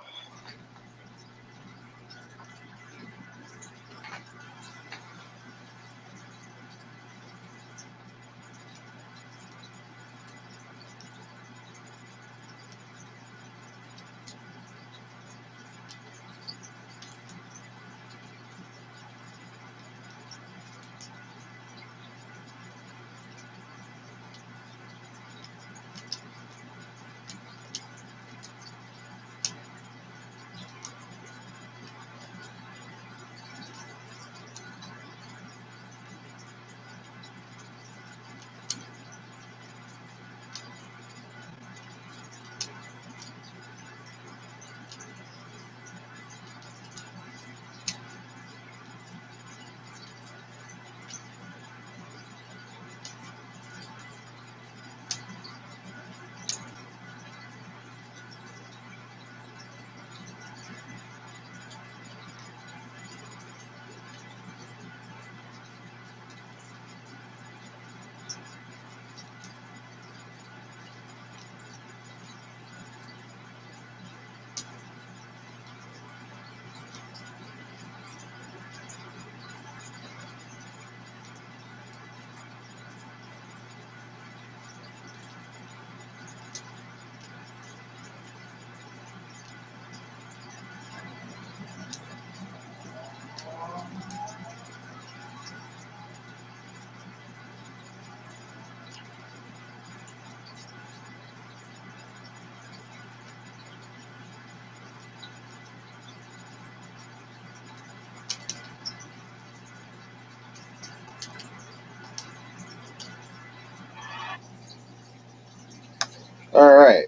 S1: All right.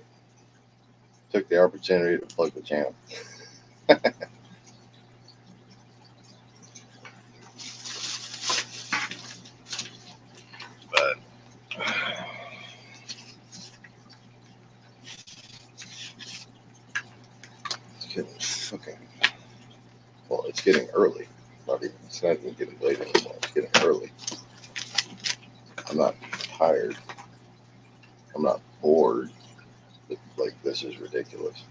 S1: Took the opportunity to plug the channel. But it's getting fucking, well, it's getting early. It's not even getting late anymore. It's getting early. I'm not tired. I'm not bored. But, like, this is ridiculous.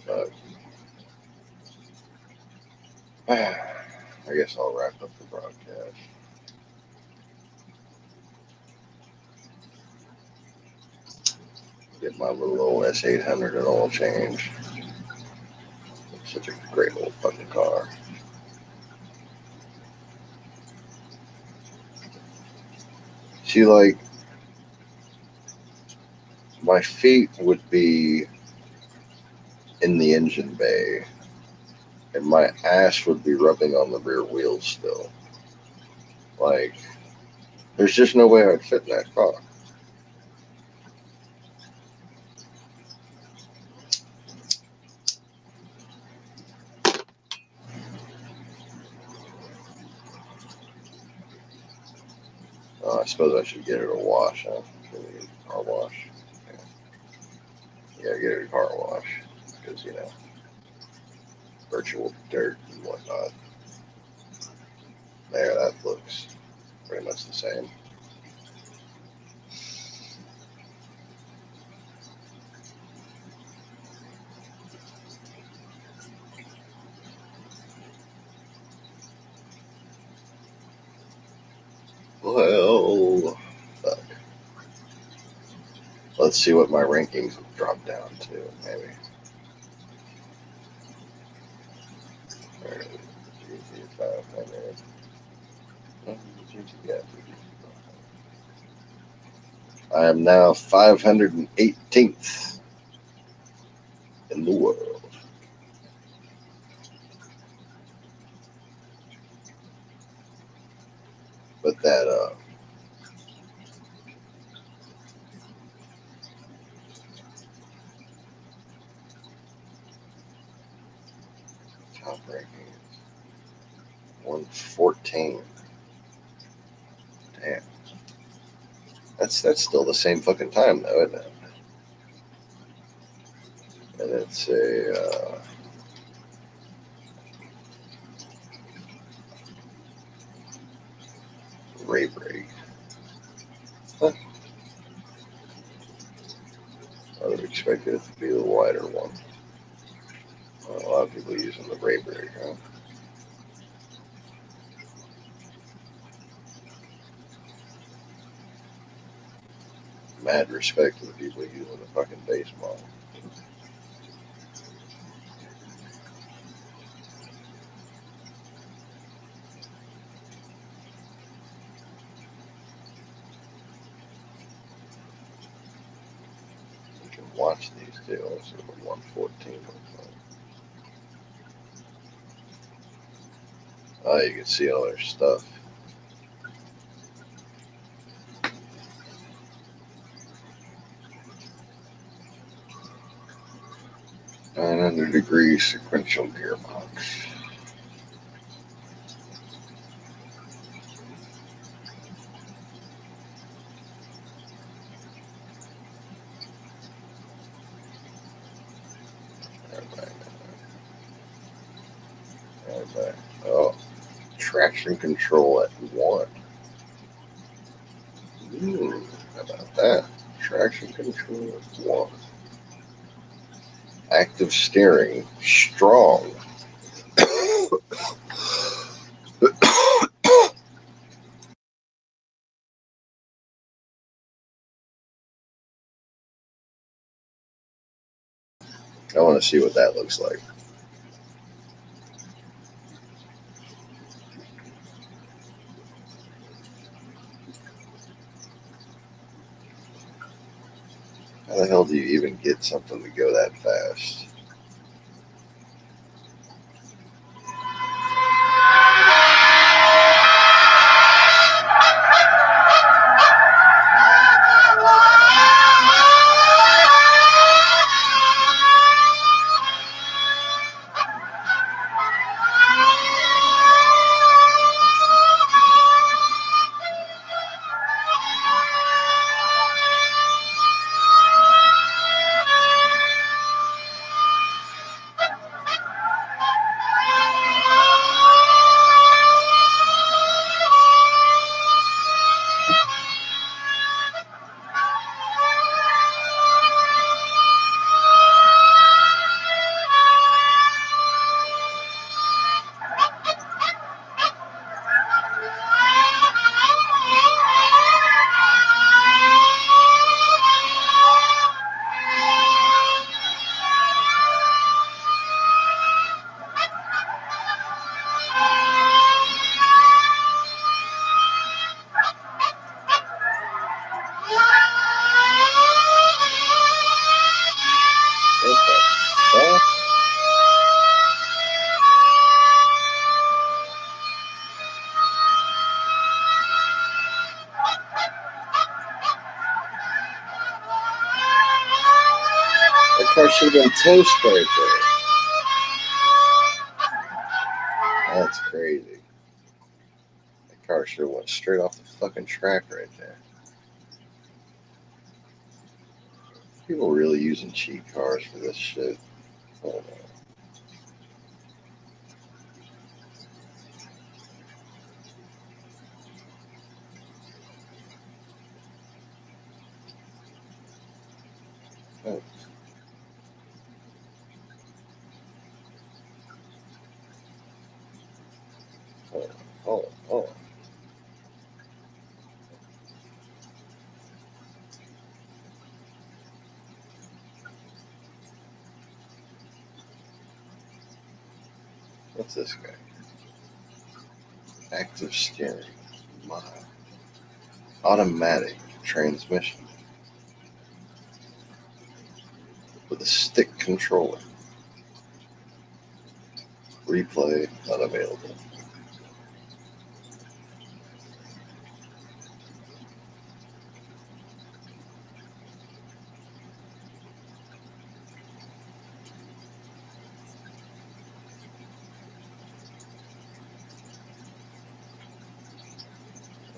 S1: But I guess I'll wrap up the broadcast. Get my little old S800 at all change. It's such a great little fucking car. See, like, my feet would be in the engine bay, and my ass would be rubbing on the rear wheels still. Like, there's just no way I'd fit in that car. I suppose I should get it a wash, huh? Car wash. Yeah, get it a car wash. Because, you know, virtual dirt and whatnot. There, that looks pretty much the same. Well, fuck. Let's see what my rankings have dropped down to, maybe. GT500. I am now 518th in the world. But that, top ranking is 114. Damn. That's still the same fucking time, though, isn't it? And it's a, ray brake. Huh. I would have expected it to be the wider one. Well, a lot of people using the ray brake, huh? Mad respect to the people using the fucking base model. You can watch these too. Let's see what 114 looks like. Oh, you can see all their stuff. 900-degree sequential gearbox. Oh, traction control at 1. How about that? Traction control at 1. Active steering, strong. I want to see what that looks like. How the hell do you even get something to go that fast? What? That car should have been toast right there. That's crazy. That car should have went straight off the fucking track right there. People really using cheap cars for this shit. Hold on. Oh. Oh. What's this guy? Active steering. My. Automatic transmission. With a stick controller. Replay unavailable.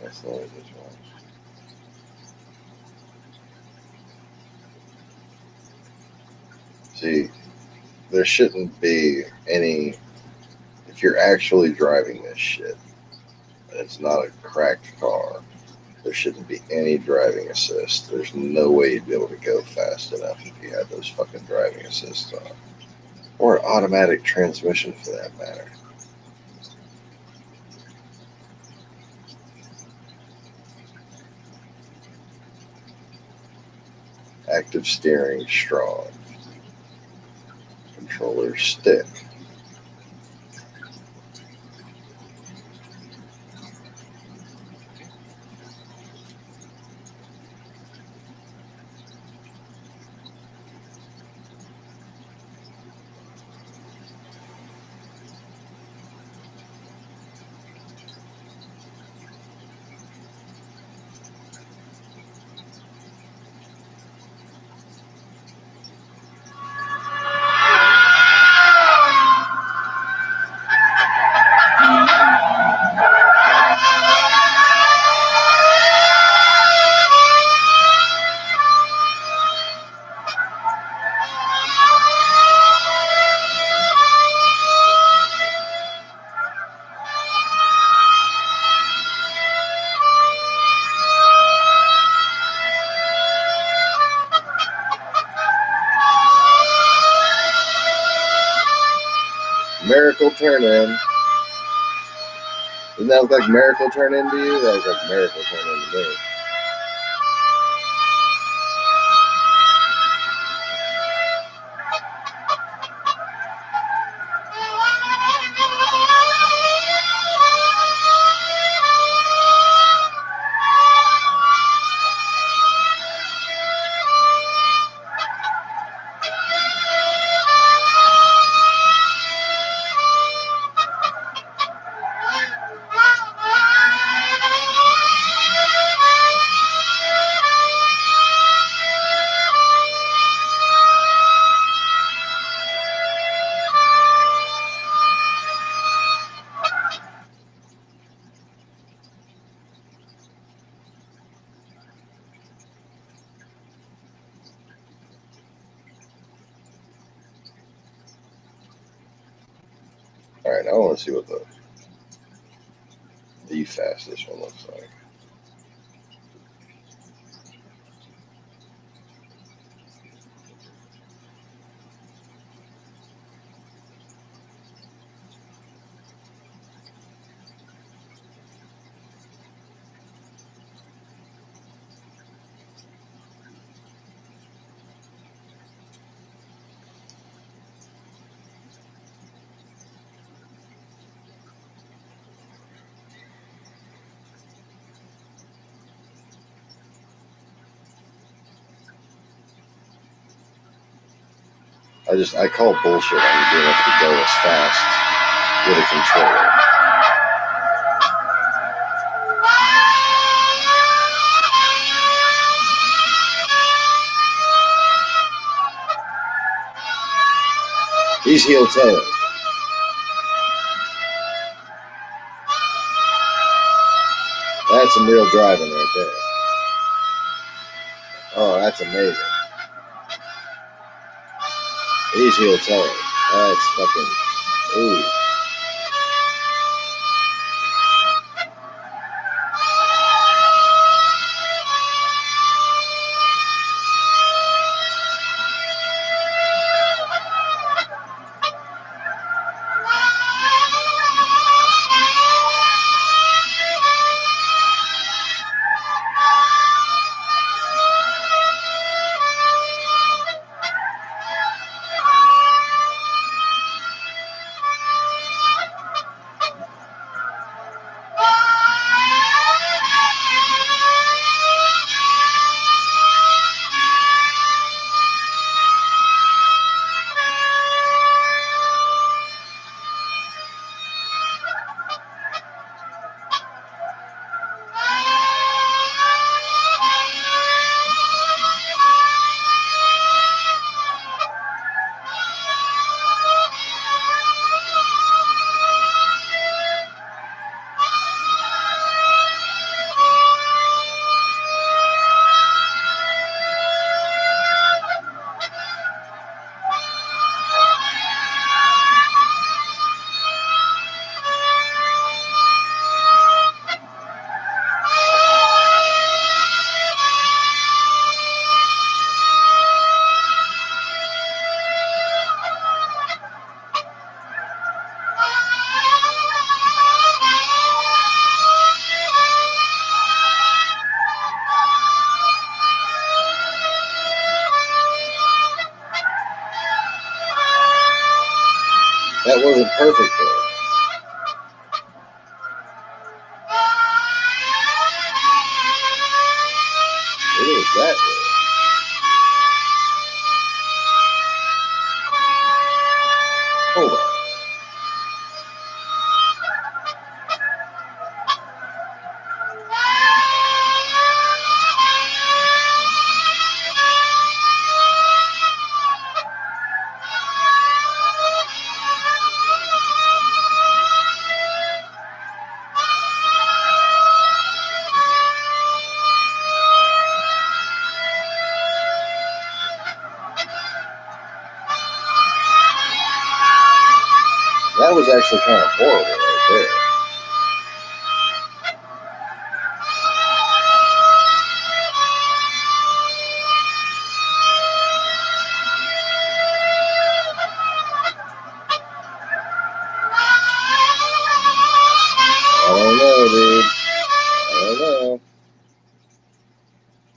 S1: That's all I just watched. See, there shouldn't be any, if you're actually driving this shit, and it's not a cracked car, there shouldn't be any driving assist. There's no way you'd be able to go fast enough if you had those fucking driving assists on. Or an automatic transmission for that matter. Active steering strong. Controller stick. Miracle turn in. Doesn't that look like Miracle turn in to you? That looks like Miracle turn in to me. Alright, I want to see what the fastest one looks like. I call bullshit on being able to go as fast with a controller. He's heel toeing. That's some real driving right there. Oh, that's amazing. He's heel toeing. That's fucking. Ooh. That wasn't perfect though. It is that way. Hold on. That was actually kind of horrible right there. I don't know, dude. I don't know.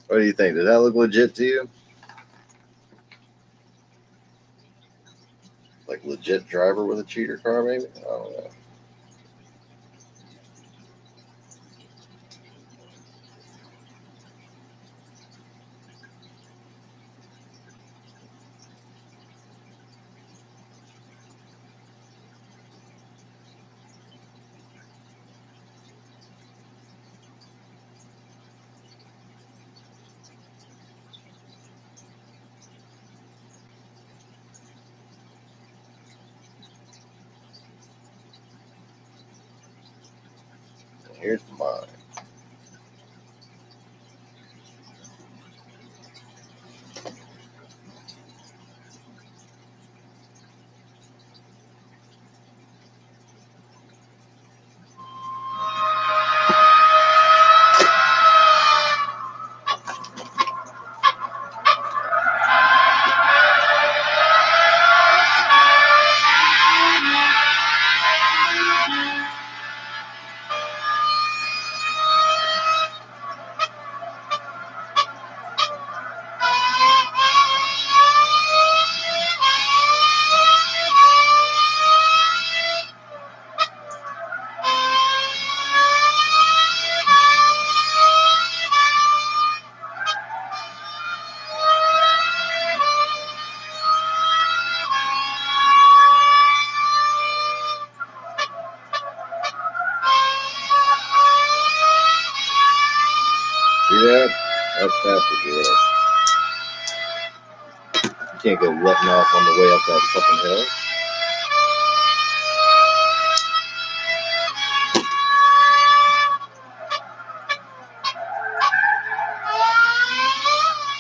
S1: What do you think? Did that look legit to you? Like legit driver with a cheater car, maybe? I don't know. Here's mine. That's faster for real. You can't go letting off on the way up that fucking hill.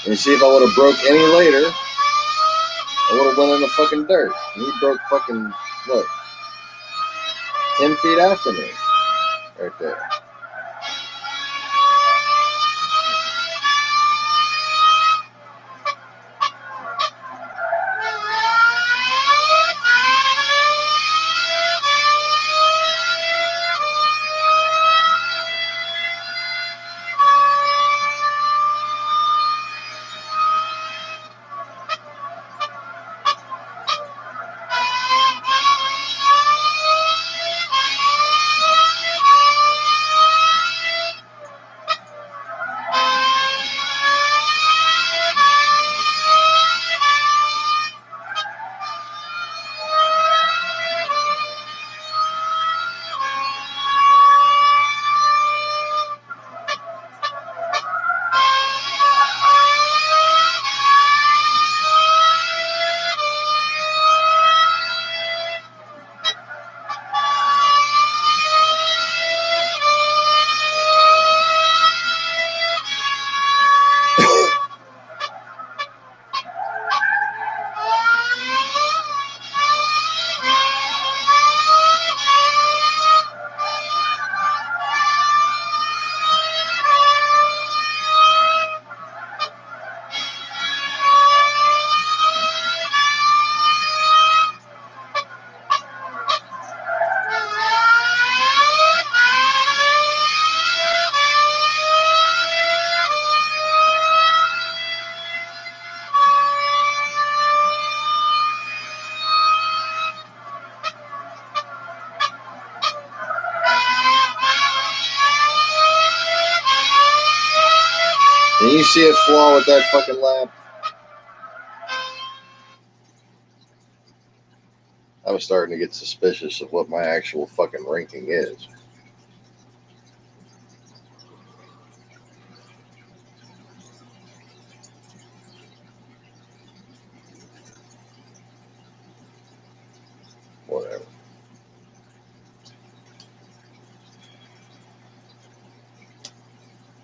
S1: And you see, if I would have broke any later, I would have went in the fucking dirt. And he broke fucking, what, 10 feet after me. Right there. And you see it flaw with that fucking lap? I was starting to get suspicious of what my actual fucking ranking is. Whatever.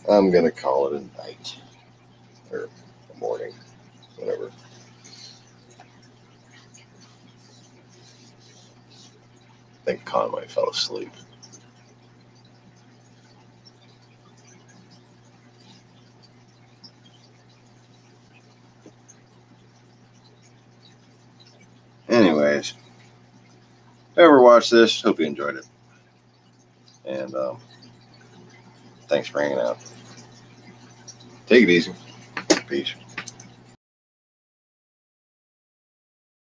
S1: I'm gonna call it a night. Or a morning. Whatever. I think Conway fell asleep. Anyways, whoever watched this, hope you enjoyed it. And thanks for hanging out. Take it easy. Peace.